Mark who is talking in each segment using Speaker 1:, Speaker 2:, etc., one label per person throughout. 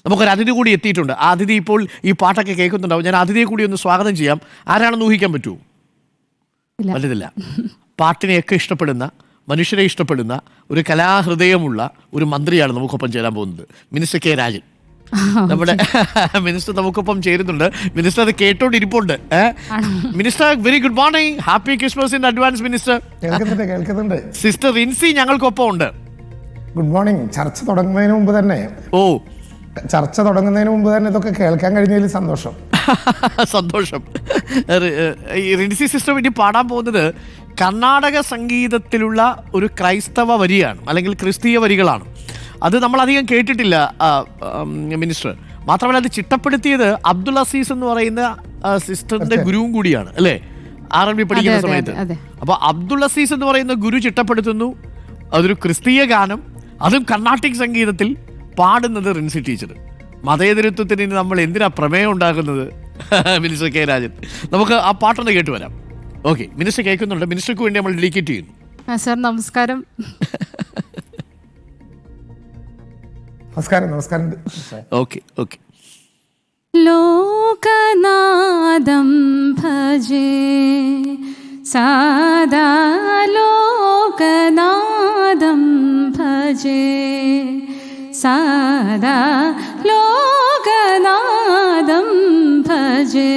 Speaker 1: നമുക്കൊരു അതിഥി കൂടി എത്തിയിട്ടുണ്ട്. ആ അതിഥി ഇപ്പോൾ ഈ പാട്ടൊക്കെ കേൾക്കുന്നുണ്ടാവും. ഞാൻ അതിഥിയെ കൂടി ഒന്ന് സ്വാഗതം ചെയ്യാം. ആരാണെന്ന് ഊഹിക്കാൻ പറ്റുമോ? വലുതില്ല. പാട്ടിനെയൊക്കെ ഇഷ്ടപ്പെടുന്ന, മനുഷ്യരെ ഇഷ്ടപ്പെടുന്ന ഒരു കലാഹൃദയമുള്ള ഒരു മന്ത്രിയാണ് നമുക്കൊപ്പം ചേരാൻ പോകുന്നത്. Minister K Rajan. നമ്മുടെ മിനിസ്റ്റർ നമുക്കൊപ്പം ചേരുന്നുണ്ട്. മിനിസ്റ്റർ അത് കേട്ടോണ്ടിരിപ്പുണ്ട്. Minister, very good morning. Happy Christmas in advance minister.
Speaker 2: കേൾക്കുന്നുണ്ട്.
Speaker 1: സിസ്റ്റർ റിൻസി ഞങ്ങൾക്കൊപ്പം ഉണ്ട്.
Speaker 2: Good morning. ചർച്ച തുടങ്ങുന്നതിന് മുമ്പ് തന്നെ ഇതൊക്കെ കേൾക്കാൻ കഴിഞ്ഞതിൽ സന്തോഷം.
Speaker 1: സന്തോഷം. റിൻസി സിസ്റ്റർ ഇനി പാടാൻ പോകുന്നത് കർണാടക സംഗീതത്തിലുള്ള ഒരു ക്രൈസ്തവ വരിയാണ്, അല്ലെങ്കിൽ ക്രിസ്തീയ വരികളാണ്. അത് നമ്മൾ അധികം കേട്ടിട്ടില്ല മിനിസ്റ്റർ. മാത്രമല്ല അത് ചിട്ടപ്പെടുത്തിയത് അബ്ദുൾ അസീസ് എന്ന് പറയുന്ന സിസ്റ്ററിന്റെ ഗുരുവും കൂടിയാണ്, അല്ലേ? RMB പഠിക്കുന്ന സമയത്ത്. അപ്പൊ അബ്ദുൾ അസീസ് എന്ന് പറയുന്ന ഗുരു ചിട്ടപ്പെടുത്തുന്നു. അതൊരു ക്രിസ്തീയ ഗാനം, അതും കർണാട്ടിക് സംഗീതത്തിൽ പാടുന്നത് റിൻസി ടീച്ചർ. മതേതരത്വത്തിന് ഇനി നമ്മൾ എന്തിനാ പ്രമേയം ഉണ്ടാക്കുന്നത്? മിനിസ്റ്റർ കെ രാജൻ, നമുക്ക് ആ പാട്ടൊന്ന് കേട്ട് വരാം. ഓക്കെ, മിനിസ്റ്റർ കേൾക്കുന്നുണ്ട്. മിനിസ്റ്റർക്ക് വേണ്ടി നമ്മൾ ഡെഡിക്കേറ്റ് ചെയ്യുന്നു.
Speaker 3: സാർ നമസ്കാരം.
Speaker 2: നമസ്കാരം.
Speaker 1: ഓക്കെ.
Speaker 3: ലോകനാദം ഭജേ സാദാ ലോകനാദം ഭജേ സാദാ ലോകനാദം ഭജേ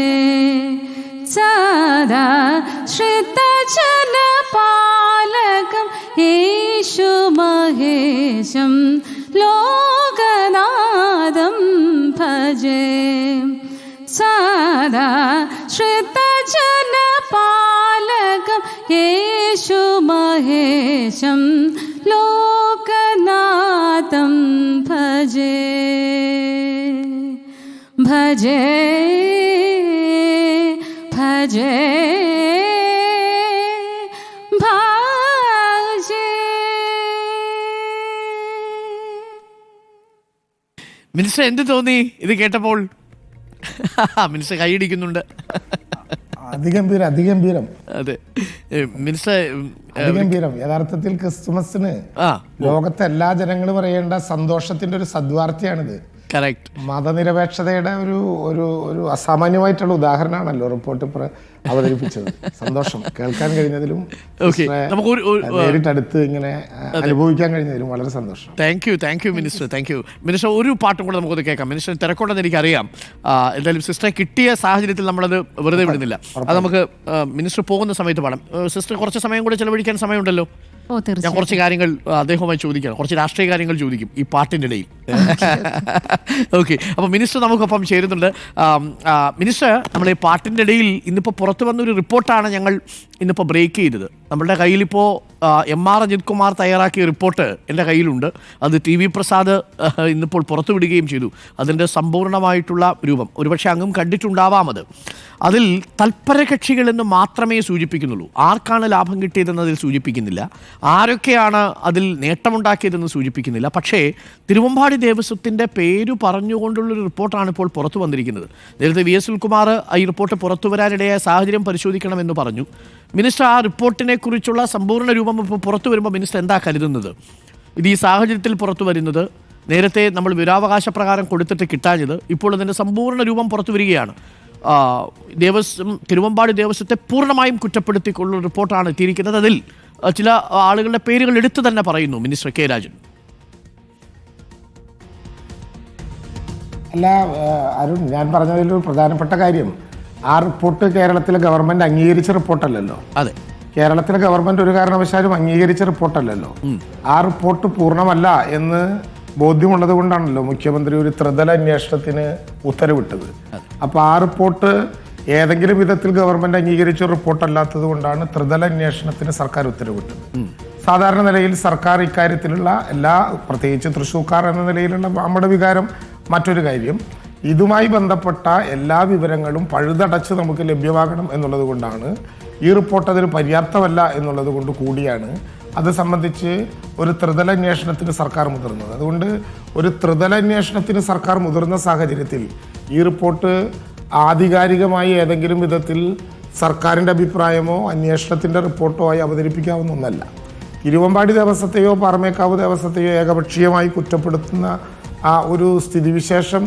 Speaker 3: സാദാ ശ്രിതജനപാലകം യേശു മഹേശം ലോകനാദം ഭജേ സാദാ ശ്രിതജനപാലകം യേശു മഹേശം ലോകനാദം ഭജേ ഭജേ ഭജേ
Speaker 1: മിനിസ്റ്റർ, എന്ത് തോന്നി ഇത് കേട്ടപ്പോൾ? മിനിസ്റ്റർ കൈയടിക്കുന്നുണ്ട്.
Speaker 2: അതിഗംഭീരം.
Speaker 1: അതെ മിനിസ്റ്റർ,
Speaker 2: അതിഗംഭീരം. യഥാർത്ഥത്തിൽ ക്രിസ്തുമസിന് ലോകത്തെ എല്ലാ ജനങ്ങളും പറയേണ്ട സന്തോഷത്തിന്റെ ഒരു സദ്വാർത്തയാണിത്.
Speaker 1: കറക്റ്റ്.
Speaker 2: മതനിരപേക്ഷതയുടെ ഒരു ഒരു ഒരു അസാമാന്യമായിട്ടുള്ള ഉദാഹരണമാണല്ലോ റിപ്പോർട്ട് അവതരിപ്പിച്ചത്. സന്തോഷം. കേൾക്കാൻ കഴിഞ്ഞതിലും നേരിട്ടടുത്ത് ഇങ്ങനെ അനുഭവിക്കാൻ കഴിഞ്ഞതിലും വളരെ സന്തോഷം.
Speaker 1: Thank you minister. മിനിസ്റ്റർ, ഒരു പാട്ടും കൂടെ നമുക്കത് കേൾക്കാം. മിനിസ്റ്റർ തിരക്കൊണ്ടെന്ന് എനിക്കറിയാം. എന്തായാലും സിസ്റ്ററെ കിട്ടിയ സാഹചര്യത്തിൽ നമ്മളത് വെറുതെ വിടുന്നില്ല. അത് നമുക്ക് മിനിസ്റ്റർ പോകുന്ന സമയത്ത് പാടാം. സിസ്റ്റർ കുറച്ച് സമയം കൂടെ ചെലവഴിക്കാൻ സമയമുണ്ടല്ലോ. ഞാൻ കുറച്ച് കാര്യങ്ങൾ അദ്ദേഹവുമായി ചോദിക്കണം, കുറച്ച് രാഷ്ട്രീയ കാര്യങ്ങൾ ചോദിക്കും ഈ പാട്ടിൻ്റെ ഇടയിൽ. ഓക്കെ, അപ്പോൾ മിനിസ്റ്റർ നമുക്കൊപ്പം ചേരുന്നുണ്ട്. മിനിസ്റ്റർ, നമ്മൾ ഈ പാട്ടിൻ്റെ ഇടയിൽ ഇന്നിപ്പോൾ പുറത്തു വന്നൊരു റിപ്പോർട്ടാണ് ഞങ്ങൾ ഇന്നിപ്പോൾ ബ്രേക്ക് ചെയ്തത്. നമ്മളുടെ കയ്യിലിപ്പോൾ MR അജിത് കുമാർ തയ്യാറാക്കിയ റിപ്പോർട്ട് എൻ്റെ കയ്യിലുണ്ട്. അത് TV പ്രസാദ് ഇന്നിപ്പോൾ പുറത്തു വിടുകയും ചെയ്തു. അതിൻ്റെ സമ്പൂർണ്ണമായിട്ടുള്ള രൂപം ഒരുപക്ഷെ അങ്ങും കണ്ടിട്ടുണ്ടാവാം. അതിൽ തൽപര കക്ഷികളെന്ന് മാത്രമേ സൂചിപ്പിക്കുന്നുള്ളൂ. ആർക്കാണ് ലാഭം കിട്ടിയതെന്നതിൽ സൂചിപ്പിക്കുന്നില്ല, ആരൊക്കെയാണ് അതിൽ നേട്ടമുണ്ടാക്കിയതെന്ന് സൂചിപ്പിക്കുന്നില്ല. പക്ഷേ തിരുവമ്പാടി ദേവസ്വത്തിൻ്റെ പേര് പറഞ്ഞുകൊണ്ടുള്ളൊരു റിപ്പോർട്ടാണ് ഇപ്പോൾ പുറത്തു വന്നിരിക്കുന്നത്. നേരത്തെ VS സുനിൽകുമാർ ഈ റിപ്പോർട്ട് പുറത്തു വരാനിടയായ സാഹചര്യം പരിശോധിക്കണമെന്ന് പറഞ്ഞു. മിനിസ്റ്റർ, ആ റിപ്പോർട്ടിനെ കുറിച്ചുള്ള സമ്പൂർണ്ണ രൂപം ഇപ്പോൾ പുറത്തു വരുമ്പോൾ മിനിസ്റ്റർ എന്താ കരുതുന്നത്? ഇത് ഈ സാഹചര്യത്തിൽ പുറത്തു വരുന്നത്, നേരത്തെ നമ്മൾ വിവരാവകാശ പ്രകാരം കൊടുത്തിട്ട് കിട്ടാഞ്ഞത്, ഇപ്പോൾ അതിൻ്റെ സമ്പൂർണ്ണ രൂപം പുറത്തു വരികയാണ്. തിരുവമ്പാടി ദേവസ്വത്തെ പൂർണ്ണമായും കുറ്റപ്പെടുത്തിക്കൊള്ളുന്ന റിപ്പോർട്ടാണ് എത്തിയിരിക്കുന്നത്. അതിൽ ചില ആളുകളുടെ പേരുകൾ എടുത്തു തന്നെ പറയുന്നു മിനിസ്റ്റർ കെ രാജൻ.
Speaker 2: അല്ല അരുൺ, ഞാൻ പറഞ്ഞതിലൊരു പ്രധാനപ്പെട്ട കാര്യം, ആ റിപ്പോർട്ട് കേരളത്തിലെ ഗവൺമെന്റ് അംഗീകരിച്ച റിപ്പോർട്ടല്ലല്ലോ.
Speaker 1: അതെ,
Speaker 2: കേരളത്തിലെ ഗവൺമെന്റ് ഒരു കാരണവശാലും അംഗീകരിച്ച റിപ്പോർട്ടല്ലല്ലോ. ആ റിപ്പോർട്ട് പൂർണ്ണമല്ല എന്ന് ബോധ്യമുള്ളത് കൊണ്ടാണല്ലോ മുഖ്യമന്ത്രി ഒരു ത്രിതല അന്വേഷണത്തിന് ഉത്തരവിട്ടത്. അപ്പോൾ ആ റിപ്പോർട്ട് ഏതെങ്കിലും വിധത്തിൽ ഗവൺമെന്റ് അംഗീകരിച്ച റിപ്പോർട്ട് അല്ലാത്തത് കൊണ്ടാണ് ത്രിതല അന്വേഷണത്തിന് സർക്കാർ ഉത്തരവിട്ടത്. സാധാരണ നിലയിൽ സർക്കാർ ഇക്കാര്യത്തിലുള്ള പ്രത്യേകിച്ച് തൃശ്ശൂർക്കാർ എന്ന നിലയിലുള്ള നമ്മുടെ വികാരം മറ്റൊരു കാര്യം, ഇതുമായി ബന്ധപ്പെട്ട എല്ലാ വിവരങ്ങളും പഴുതടച്ച് നമുക്ക് ലഭ്യമാകണം എന്നുള്ളത് കൊണ്ടാണ്. ഈ റിപ്പോർട്ട് അതിന് പര്യാപ്തമല്ല എന്നുള്ളത് കൊണ്ട് കൂടിയാണ് അത് സംബന്ധിച്ച് ഒരു ത്രിതല അന്വേഷണത്തിന് സർക്കാർ മുതിർന്നത്. അതുകൊണ്ട് ഒരു ത്രിതല അന്വേഷണത്തിന് സർക്കാർ മുതിർന്ന സാഹചര്യത്തിൽ ഈ റിപ്പോർട്ട് ആധികാരികമായി ഏതെങ്കിലും വിധത്തിൽ സർക്കാരിൻ്റെ അഭിപ്രായമോ അന്വേഷണത്തിൻ്റെ റിപ്പോർട്ടോ ആയി അവതരിപ്പിക്കാവുന്ന ഒന്നല്ല. തിരുവമ്പാടി ദേവസ്വത്തെയോ പാറമേക്കാവ് ദേവസ്വത്തെയോ ഏകപക്ഷീയമായി കുറ്റപ്പെടുത്തുന്ന ഒരു സ്ഥിതിവിശേഷം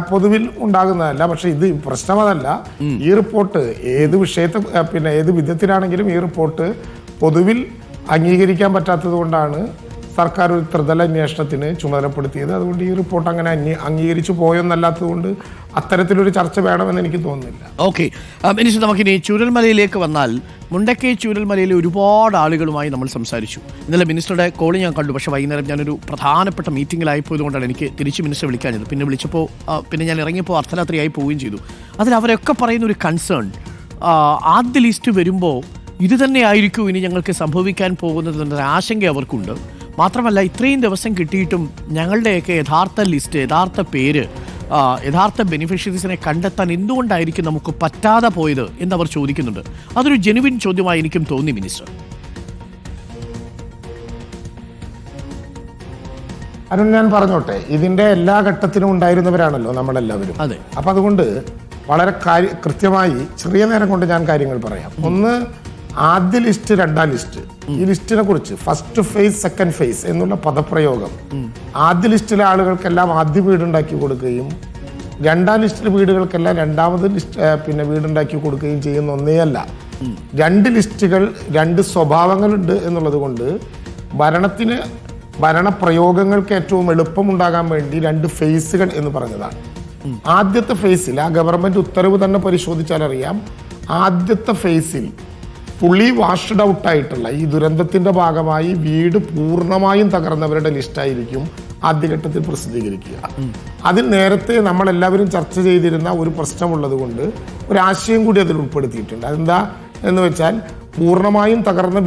Speaker 2: പൊതുവിൽ ഉണ്ടാകുന്നതല്ല. പക്ഷെ ഇത് പ്രശ്നം അതല്ല. ഈ റിപ്പോർട്ട് ഏത് വിഷയത്തെ ഏത് വിധത്തിലാണെങ്കിലും ഈ റിപ്പോർട്ട് പൊതുവിൽ അംഗീകരിക്കാൻ പറ്റാത്തത് കൊണ്ടാണ് സർക്കാർ ഒരു ത്രിതല അന്വേഷണത്തിന് ചുമതലപ്പെടുത്തിയത്. അതുകൊണ്ട് ഈ റിപ്പോർട്ട് അങ്ങനെ അംഗീകരിച്ചു പോയെന്നല്ലാത്തത് കൊണ്ട് അത്തരത്തിലൊരു ചർച്ച വേണമെന്ന് എനിക്ക് തോന്നുന്നില്ല.
Speaker 1: ഓക്കെ, മിനിസ്റ്റർ, നമുക്കിനി ചൂരൽമലയിലേക്ക് വന്നാൽ മുണ്ടക്കൈ ചൂരൽമലയിലെ ഒരുപാട് ആളുകളുമായി നമ്മൾ സംസാരിച്ചു. ഇന്നലെ മിനിസ്റ്ററുടെ കോൾ ഞാൻ കണ്ടു. പക്ഷേ വൈകുന്നേരം ഞാനൊരു പ്രധാനപ്പെട്ട മീറ്റിങ്ങിലായിപ്പോയതുകൊണ്ടാണ് എനിക്ക് തിരിച്ച് മിനിസ്റ്റർ വിളിക്കാഞ്ഞത്. പിന്നെ വിളിച്ചപ്പോൾ പിന്നെ ഞാൻ ഇറങ്ങിയപ്പോൾ അർദ്ധരാത്രിയായി പോവുകയും ചെയ്തു. അതിൽ അവരൊക്കെ പറയുന്ന ഒരു കൺസേൺ, ആദ്യ ലിസ്റ്റ് വരുമ്പോൾ ഇത് തന്നെ ആയിരിക്കും ഇനി ഞങ്ങൾക്ക് സംഭവിക്കാൻ പോകുന്നതെന്നൊരു ആശങ്ക അവർക്കുണ്ട്. മാത്രമല്ല, ഇത്രയും ദിവസം കിട്ടിയിട്ടും ഞങ്ങളുടെയൊക്കെ യഥാർത്ഥ ലിസ്റ്റ്, യഥാർത്ഥ പേര്, യഥാർത്ഥ ബെനിഫിഷ്യറീസിനെ കണ്ടെത്താൻ എന്തുകൊണ്ടായിരിക്കും നമുക്ക് പറ്റാതെ പോയത് എന്നവർ ചോദിക്കുന്നുണ്ട്. അതൊരു ജെനുവിൻ ചോദ്യമായി എനിക്കും തോന്നി മിനിസ്റ്റർ.
Speaker 2: അരുൺ, ഞാൻ പറഞ്ഞോട്ടെ, ഇതിന്റെ എല്ലാ ഘട്ടത്തിലും ഉണ്ടായിരുന്നവരാണല്ലോ നമ്മളെല്ലാവരും.
Speaker 1: അതെ.
Speaker 2: അപ്പൊ അതുകൊണ്ട് വളരെ കൃത്യമായി ചെറിയ നേരം കൊണ്ട് ഞാൻ കാര്യങ്ങൾ പറയാം. ഒന്ന്, ആദ്യ ലിസ്റ്റ്, രണ്ടാം ലിസ്റ്റ്. ഈ ലിസ്റ്റിനെ കുറിച്ച് ഫസ്റ്റ് ഫേസ്, സെക്കൻഡ് ഫേസ് എന്നുള്ള പദപ്രയോഗം ആദ്യ ലിസ്റ്റിലെ ആളുകൾക്കെല്ലാം ആദ്യ വീടുണ്ടാക്കി കൊടുക്കുകയും രണ്ടാം ലിസ്റ്റിലെ വീടുകൾക്കെല്ലാം രണ്ടാമത് ലിസ്റ്റ് വീടുണ്ടാക്കി കൊടുക്കുകയും ചെയ്യുന്ന ഒന്നേയല്ല. രണ്ട് ലിസ്റ്റുകൾ, രണ്ട് സ്വഭാവങ്ങളുണ്ട് എന്നുള്ളത് കൊണ്ട് ഭരണപ്രയോഗങ്ങൾക്ക് ഏറ്റവും എളുപ്പമുണ്ടാകാൻ വേണ്ടി രണ്ട് ഫേസുകൾ എന്ന് പറഞ്ഞതാണ്. ആദ്യത്തെ ഫേസിൽ ആ ഗവൺമെന്റ് ഉത്തരവ് തന്നെ പരിശോധിച്ചാൽ അറിയാം, ആദ്യത്തെ ഫേസിൽ ഫുള്ളി വാഷ്ഡ് ഔട്ട് ആയിട്ടുള്ള ഈ ദുരന്തത്തിന്റെ ഭാഗമായി വീട് പൂർണ്ണമായും തകർന്നവരുടെ ലിസ്റ്റായിരിക്കും ആദ്യഘട്ടത്തിൽ പ്രസിദ്ധീകരിക്കുക. അതിൽ നേരത്തെ നമ്മളെല്ലാവരും ചർച്ച ചെയ്തിരുന്ന ഒരു പ്രശ്നമുള്ളത് കൊണ്ട് ഒരു ആശയം കൂടി അതിൽ ഉൾപ്പെടുത്തിയിട്ടുണ്ട്. അതെന്താ എന്ന് വെച്ചാൽ, പൂർണ്ണമായും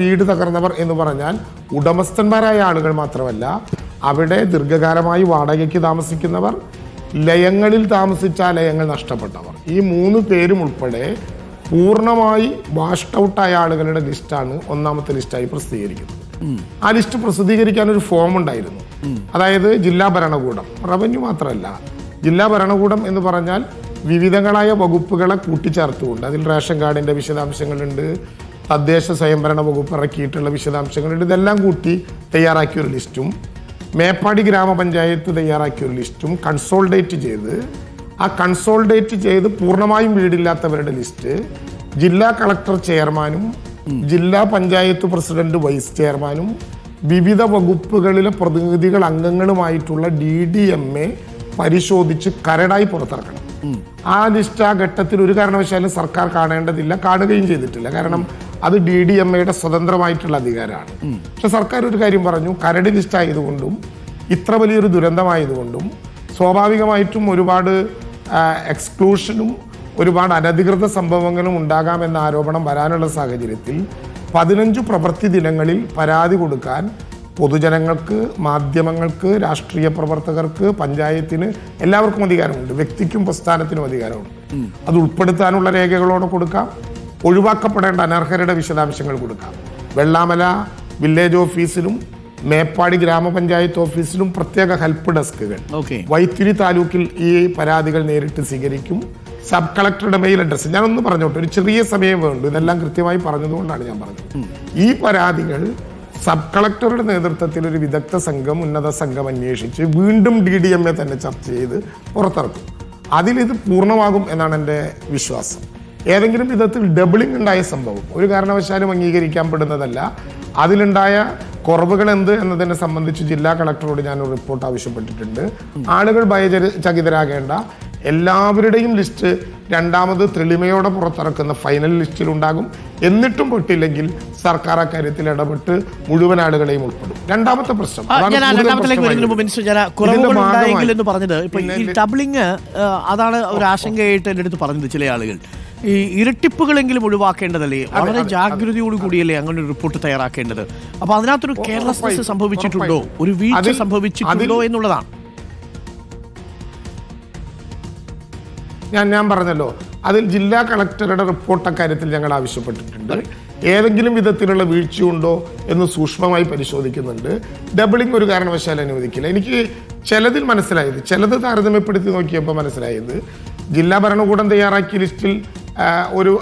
Speaker 2: വീട് തകർന്നവർ എന്ന് പറഞ്ഞാൽ ഉടമസ്ഥന്മാരായ ആളുകൾ മാത്രമല്ല, അവിടെ ദീർഘകാലമായി വാടകയ്ക്ക് താമസിക്കുന്നവർ, ലയങ്ങളിൽ താമസിച്ച ലയങ്ങൾ നഷ്ടപ്പെട്ടവർ, ഈ 3 പേരും ഉൾപ്പെടെ പൂർണ്ണമായി വാഷ്ഡ് ഔട്ടായ ആളുകളുടെ ലിസ്റ്റാണ് ഒന്നാമത്തെ ലിസ്റ്റായി പ്രസിദ്ധീകരിക്കുന്നത്. ആ ലിസ്റ്റ് പ്രസിദ്ധീകരിക്കാൻ ഒരു ഫോം ഉണ്ടായിരുന്നു. അതായത് ജില്ലാ ഭരണകൂടം, റവന്യൂ മാത്രമല്ല, ജില്ലാ ഭരണകൂടം എന്ന് പറഞ്ഞാൽ വിവിധങ്ങളായ വകുപ്പുകളെ കൂട്ടിച്ചേർത്തുകൊണ്ട്, അതിൽ റേഷൻ കാർഡിന്റെ വിശദാംശങ്ങളുണ്ട്, തദ്ദേശ സ്വയംഭരണ വകുപ്പ് ഇറക്കിയിട്ടുള്ള വിശദാംശങ്ങളുണ്ട്, ഇതെല്ലാം കൂട്ടി തയ്യാറാക്കിയൊരു ലിസ്റ്റും മേപ്പാടി ഗ്രാമപഞ്ചായത്ത് തയ്യാറാക്കിയൊരു ലിസ്റ്റും കൺസോൾഡേറ്റ് ചെയ്ത് പൂർണ്ണമായും വീടില്ലാത്തവരുടെ ലിസ്റ്റ് ജില്ലാ കളക്ടർ ചെയർമാനും ജില്ലാ പഞ്ചായത്ത് പ്രസിഡന്റ് വൈസ് ചെയർമാനും വിവിധ വകുപ്പുകളിലെ പ്രതിനിധികൾ അംഗങ്ങളുമായിട്ടുള്ള DDMA പരിശോധിച്ച് കരടായി പുറത്തിറക്കണം. ആ ലിസ്റ്റ് ആ ഘട്ടത്തിൽ ഒരു കാരണവശാലും സർക്കാർ കാണേണ്ടതില്ല, കാണുകയും ചെയ്തിട്ടില്ല. കാരണം അത് DDMAയുടെ സ്വതന്ത്രമായിട്ടുള്ള അധികാരമാണ്. പക്ഷെ സർക്കാർ ഒരു കാര്യം പറഞ്ഞു, കരട് ലിസ്റ്റ് ആയതുകൊണ്ടും ഇത്ര വലിയൊരു ദുരന്തമായതുകൊണ്ടും സ്വാഭാവികമായിട്ടും ഒരുപാട് എക്സ്ക്ലൂഷനും ഒരുപാട് അനധികൃത സംഭവങ്ങളും ഉണ്ടാകാമെന്ന ആരോപണം വരാനുള്ള സാഹചര്യത്തിൽ 15 പ്രവൃത്തി ദിനങ്ങളിൽ പരാതി കൊടുക്കാൻ പൊതുജനങ്ങൾക്ക്, മാധ്യമങ്ങൾക്ക്, രാഷ്ട്രീയ പ്രവർത്തകർക്ക്, പഞ്ചായത്തിന് എല്ലാവർക്കും അധികാരമുണ്ട്. വ്യക്തിക്കും പ്രസ്ഥാനത്തിനും അധികാരമുണ്ട്. അത് ഉൾപ്പെടുത്താനുള്ള രേഖകളോടെ കൊടുക്കാം, ഒഴിവാക്കപ്പെടേണ്ട അനർഹരുടെ വിശദാംശങ്ങൾ കൊടുക്കാം. വെള്ളാമല വില്ലേജ് ഓഫീസിലും മേപ്പാടി ഗ്രാമപഞ്ചായത്ത് ഓഫീസിലും പ്രത്യേക ഹെൽപ്പ് ഡെസ്കുകൾ, വൈത്തിരി താലൂക്കിൽ ഈ പരാതികൾ നേരിട്ട് സ്വീകരിക്കും. സബ് കളക്ടറുടെ മെയിൽ അഡ്രസ്സ്, ഞാനൊന്ന് പറഞ്ഞോട്ടെ, ഒരു ചെറിയ സമയം വേണ്ടു, ഇതെല്ലാം കൃത്യമായി പറഞ്ഞതുകൊണ്ടാണ് ഞാൻ പറഞ്ഞത്. ഈ പരാതികൾ സബ് കളക്ടറുടെ നേതൃത്വത്തിൽ ഒരു വിദഗ്ധ സംഘം, ഉന്നത സംഘം അന്വേഷിച്ച് വീണ്ടും DDMA തന്നെ ചർച്ച ചെയ്ത് പുറത്തിറക്കും. അതിലിത് പൂർണ്ണമാകും എന്നാണ് എൻ്റെ വിശ്വാസം. ഏതെങ്കിലും വിധത്തിൽ ഡബിളിംഗ് ഉണ്ടായ സംഭവം ഒരു കാരണവശാലും അംഗീകരിക്കാൻ പെടുന്നതല്ല. അതിലുണ്ടായ കുറവുകൾ എന്ത് എന്നതിനെ സംബന്ധിച്ച് ജില്ലാ കളക്ടറോട് ഞാൻ ഒരു റിപ്പോർട്ട് ആവശ്യപ്പെട്ടിട്ടുണ്ട്. ആളുകൾ ഭയചകിതരാകേണ്ട, എല്ലാവരുടെയും ലിസ്റ്റ് രണ്ടാമത് തെളിമയോടെ പുറത്തിറക്കുന്ന ഫൈനൽ ലിസ്റ്റിലുണ്ടാകും. എന്നിട്ടും പെട്ടില്ലെങ്കിൽ സർക്കാർ അക്കാര്യത്തിൽ ഇടപെട്ട് മുഴുവൻ ആളുകളെയും ഉൾപ്പെടും. രണ്ടാമത്തെ പ്രശ്നം,
Speaker 1: അതാണ് ഒരു ആശങ്കയായിട്ട് എൻ്റെ അടുത്ത് പറഞ്ഞത് ചില ആളുകൾ. ഈ ഇരട്ടിപ്പുകളെങ്കിലും ഒഴിവാക്കേണ്ടതല്ലേ, വളരെ ജാഗ്രതയോട് കൂടിയല്ലേ അങ്ങനെ ഒരു റിപ്പോർട്ട് തയ്യാറാക്കേണ്ടത്. അപ്പൊ അതിനകത്തൊരു കെയർലെസ്നെസ് സംഭവിച്ചിട്ടുണ്ടോ, ഒരു വീഴ്ച സംഭവിച്ചിട്ടുണ്ടോ എന്നുള്ളതാണ്.
Speaker 2: ഞാൻ പറഞ്ഞല്ലോ, അതിൽ ജില്ലാ കളക്ടറുടെ റിപ്പോർട്ട് അക്കാര്യത്തിൽ ഞങ്ങൾ ആവശ്യപ്പെട്ടിട്ടുണ്ട്. ഏതെങ്കിലും വിധത്തിലുള്ള വീഴ്ചയുണ്ടോ എന്ന് സൂക്ഷ്മമായി പരിശോധിക്കുന്നുണ്ട്. ഡബിളിംഗ് ഒരു കാരണവശാലും അനുവദിക്കില്ല. എനിക്ക് ചിലതിൽ മനസ്സിലായത്, ചിലത് താരതമ്യപ്പെടുത്തി നോക്കിയപ്പോൾ മനസ്സിലായത്, ജില്ലാ ഭരണകൂടം തയ്യാറാക്കിയ ലിസ്റ്റിൽ ഒരു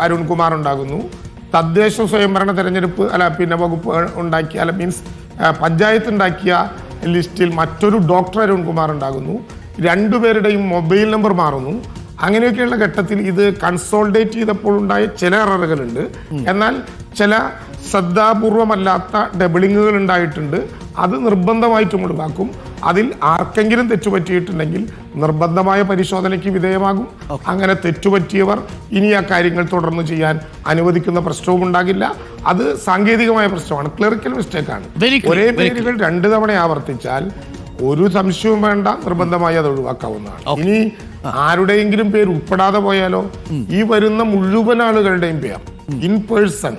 Speaker 2: അരുൺകുമാർ ഉണ്ടാകുന്നു. തദ്ദേശ സ്വയംഭരണ തെരഞ്ഞെടുപ്പ് വകുപ്പ് ഉണ്ടാക്കിയ, മീൻസ് പഞ്ചായത്ത് ഉണ്ടാക്കിയ ലിസ്റ്റിൽ മറ്റൊരു ഡോക്ടർ അരുൺകുമാർ ഉണ്ടാകുന്നു, രണ്ടുപേരുടെയും മൊബൈൽ നമ്പർ മാറുന്നു. അങ്ങനെയൊക്കെയുള്ള ഘട്ടത്തിൽ ഇത് കൺസോൾഡേറ്റ് ചെയ്തപ്പോൾ ഉണ്ടായ ചില എററുകളുണ്ട്. എന്നാൽ ചില ശ്രദ്ധാപൂർവമല്ലാത്ത ഡബിളിങ്ങുകൾ ഉണ്ടായിട്ടുണ്ട്. അത് നിർബന്ധമായിട്ടും ഒഴിവാക്കും. അതിൽ ആർക്കെങ്കിലും തെറ്റുപറ്റിയിട്ടുണ്ടെങ്കിൽ നിർബന്ധമായ പരിശോധനയ്ക്ക് വിധേയമാകും. അങ്ങനെ തെറ്റുപറ്റിയവർ ഇനി ആ കാര്യങ്ങൾ തുടർന്ന് ചെയ്യാൻ അനുവദിക്കുന്ന പ്രശ്നവും ഉണ്ടാകില്ല. അത് സാങ്കേതികമായ പ്രശ്നമാണ്, ക്ലറിക്കൽ മിസ്റ്റേക്കാണ്. ഒരേ പേരുകൾ 2 തവണ ആവർത്തിച്ചാൽ ഒരു സംശയവും വേണ്ട, നിർബന്ധമായി അത് ഒഴിവാക്കാവുന്നതാണ്. ഇനി ആരുടെയെങ്കിലും പേര് ഉൾപ്പെടാതെ പോയാലോ, ഈ വരുന്ന മുഴുവൻ ആളുകളുടെയും പേർ ഇൻ പേഴ്സൺ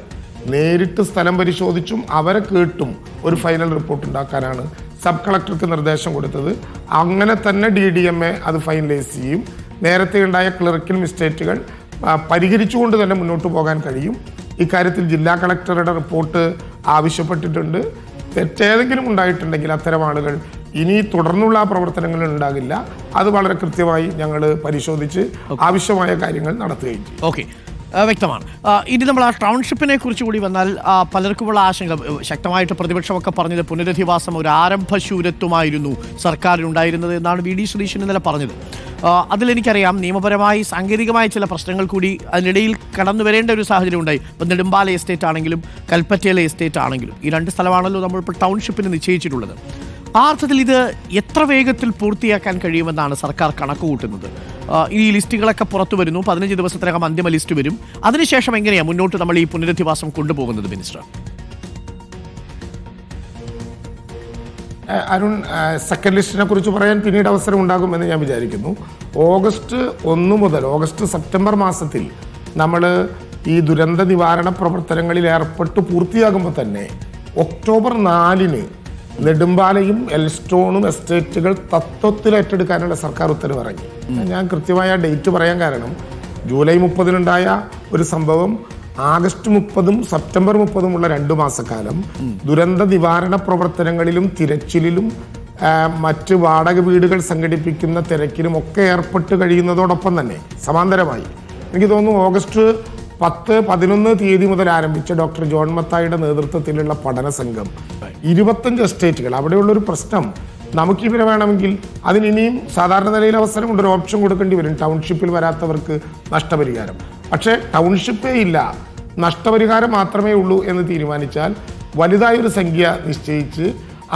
Speaker 2: നേരിട്ട് സ്ഥലം പരിശോധിച്ചും അവരെ കേട്ടും ഒരു ഫൈനൽ റിപ്പോർട്ട് ഉണ്ടാക്കാനാണ് സബ് കളക്ടർക്ക് നിർദ്ദേശം കൊടുത്തത്. അങ്ങനെ തന്നെ DDMA അത് ഫൈനലൈസ് ചെയ്യും. നേരത്തെ ഉണ്ടായ ക്ലറിക്കൽ മിസ്റ്റേക്കുകൾ പരിഹരിച്ചുകൊണ്ട് തന്നെ മുന്നോട്ട് പോകാൻ കഴിയും. ഇക്കാര്യത്തിൽ ജില്ലാ കളക്ടറുടെ റിപ്പോർട്ട് ആവശ്യപ്പെട്ടിട്ടുണ്ട്. തെറ്റേതെങ്കിലും ഉണ്ടായിട്ടുണ്ടെങ്കിൽ അത്തരം ആളുകൾ ഇനി തുടർന്നുള്ള പ്രവർത്തനങ്ങൾ ഉണ്ടാകില്ല. അത് വളരെ കൃത്യമായി ഞങ്ങൾ പരിശോധിച്ച് ആവശ്യമായ കാര്യങ്ങൾ നടത്തുകയും ചെയ്യും.
Speaker 1: ഓക്കെ, വ്യക്തമാണ്. ഇനി നമ്മൾ ആ ടൗൺഷിപ്പിനെ കുറിച്ച് കൂടി വന്നാൽ പലർക്കുമുള്ള ആശങ്ക, ശക്തമായിട്ട് പ്രതിപക്ഷമൊക്കെ പറഞ്ഞത് പുനരധിവാസം ഒരു ആരംഭശൂരത്വമായിരുന്നു സർക്കാരിനുണ്ടായിരുന്നത് എന്നാണ് VD സതീശൻ ഇന്നലെ പറഞ്ഞത്. അതിലെനിക്കറിയാം നിയമപരമായി സാങ്കേതികമായ ചില പ്രശ്നങ്ങൾ കൂടി അതിനിടയിൽ കടന്നു വരേണ്ട ഒരു സാഹചര്യം ഉണ്ടായി. ഇപ്പം നെടുമ്പാല എസ്റ്റേറ്റ് ആണെങ്കിലും കൽപ്പറ്റയിലെ എസ്റ്റേറ്റ് ആണെങ്കിലും ഈ 2 സ്ഥലമാണല്ലോ നമ്മളിപ്പോൾ ടൗൺഷിപ്പിന് നിശ്ചയിച്ചിട്ടുള്ളത്. ആ അർത്ഥത്തിൽ ഇത് എത്ര വേഗത്തിൽ പൂർത്തിയാക്കാൻ കഴിയുമെന്നാണ് സർക്കാർ കണക്ക് കൂട്ടുന്നത്? ഈ ലിസ്റ്റുകളൊക്കെ പുറത്തു വരുന്നു, 15 ദിവസത്തിനകം അന്തിമ ലിസ്റ്റ് വരും. അതിനുശേഷം എങ്ങനെയാണ് മുന്നോട്ട് നമ്മൾ ഈ പുനരധിവാസം കൊണ്ടുപോകുന്നത് മിനിസ്റ്റർ?
Speaker 2: അരുൺ, സെക്കൻഡ് ലിസ്റ്റിനെ കുറിച്ച് പറയാൻ പിന്നീട് അവസരം ഉണ്ടാകുമെന്ന് ഞാൻ വിചാരിക്കുന്നു. ഓഗസ്റ്റ് 1 മുതൽ സെപ്റ്റംബർ മാസത്തിൽ നമ്മൾ ഈ ദുരന്ത നിവാരണ പ്രവർത്തനങ്ങളിൽ ഏർപ്പെട്ട് പൂർത്തിയാകുമ്പോൾ തന്നെ ഒക്ടോബർ 4-ന് നെടുമ്പാലയും എൽസ്റ്റോണും എസ്റ്റേറ്റുകൾ തത്വത്തിൽ ഏറ്റെടുക്കാനുള്ള സർക്കാർ ഉത്തരവ് ഇറങ്ങി. ഞാൻ കൃത്യമായ ഡേറ്റ് പറയാൻ കാരണം ജൂലൈ 30-നുണ്ടായ ഒരു സംഭവം ആഗസ്റ്റ് 30-ഉം സെപ്റ്റംബർ 30-ഉമുള്ള 2 മാസക്കാലം ദുരന്ത നിവാരണ പ്രവർത്തനങ്ങളിലും തിരച്ചിലിലും മറ്റ് വാടക വീടുകൾ സംഘടിപ്പിക്കുന്ന തിരക്കിലും ഒക്കെ ഏർപ്പെട്ട് കഴിയുന്നതോടൊപ്പം തന്നെ സമാന്തരമായി എനിക്ക് തോന്നുന്നു ഓഗസ്റ്റ് 10-11 തീയതി മുതൽ ആരംഭിച്ച ഡോക്ടർ ജോൺ മത്തായിയുടെ നേതൃത്വത്തിലുള്ള പഠന സംഘം 25 എസ്റ്റേറ്റുകൾ, അവിടെയുള്ളൊരു പ്രശ്നം നമുക്കിവരെ വേണമെങ്കിൽ അതിനിയും സാധാരണ നിലയിൽ അവസരമുണ്ട്, ഒരു ഓപ്ഷൻ കൊടുക്കേണ്ടി വരും. ടൗൺഷിപ്പിൽ വരാത്തവർക്ക് നഷ്ടപരിഹാരം. പക്ഷേ ടൗൺഷിപ്പേ ഇല്ല, നഷ്ടപരിഹാരം മാത്രമേ ഉള്ളൂ എന്ന് തീരുമാനിച്ചാൽ വലുതായൊരു സംഖ്യ നിശ്ചയിച്ച്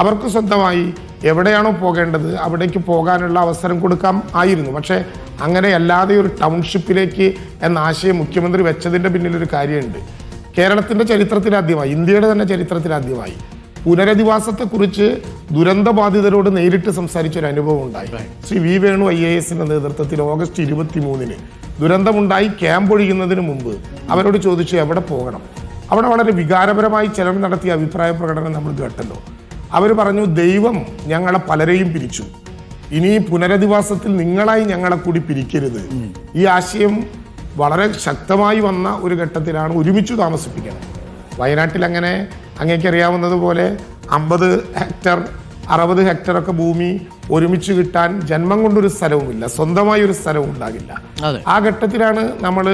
Speaker 2: അവർക്ക് സ്വന്തമായി എവിടെയാണോ പോകേണ്ടത് അവിടേക്ക് പോകാനുള്ള അവസരം കൊടുക്കാം ആയിരുന്നു. പക്ഷേ അങ്ങനെയല്ലാതെ ഒരു ടൗൺഷിപ്പിലേക്ക് എന്ന ആശയം മുഖ്യമന്ത്രി വെച്ചതിൻ്റെ പിന്നിലൊരു കാര്യമുണ്ട്. കേരളത്തിൻ്റെ ചരിത്രത്തിലാദ്യമായി, ഇന്ത്യയുടെ തന്നെ ചരിത്രത്തിലാദ്യമായി പുനരധിവാസത്തെക്കുറിച്ച് ദുരന്തബാധിതരോട് നേരിട്ട് സംസാരിച്ചൊരു അനുഭവം ഉണ്ടായി. ശ്രീ വി വേണു IAS-ന്റെ നേതൃത്വത്തിൽ ഓഗസ്റ്റ് 23-ന് ദുരന്തമുണ്ടായി ക്യാമ്പ് ഒഴിയുന്നതിന് മുമ്പ് അവരോട് ചോദിച്ചു എവിടെ പോകണം. അവിടെ വളരെ വികാരപരമായി ചിലർ നടത്തിയ അഭിപ്രായ പ്രകടനം നമ്മൾ കേട്ടല്ലോ. അവർ പറഞ്ഞു, ദൈവം ഞങ്ങളെ പലരെയും പിരിച്ചു, ഇനി പുനരധിവാസത്തിൽ നിങ്ങളായി ഞങ്ങളെ കൂടി പിരിക്കരുത്. ഈ ആശയം വളരെ ശക്തമായി വന്ന ഒരു ഘട്ടത്തിലാണ് ഒരുമിച്ച് താമസിപ്പിക്കണം. വയനാട്ടിൽ അങ്ങനെ അങ്ങേക്കറിയാവുന്നതുപോലെ 50 ഹെക്ടർ 60 ഹെക്ടറൊക്കെ ഭൂമി ഒരുമിച്ച് കിട്ടാൻ ജന്മം കൊണ്ടൊരു സ്ഥലവുമില്ല, സ്വന്തമായ ഒരു സ്ഥലവും ഉണ്ടാകില്ല. ആ ഘട്ടത്തിലാണ് നമ്മൾ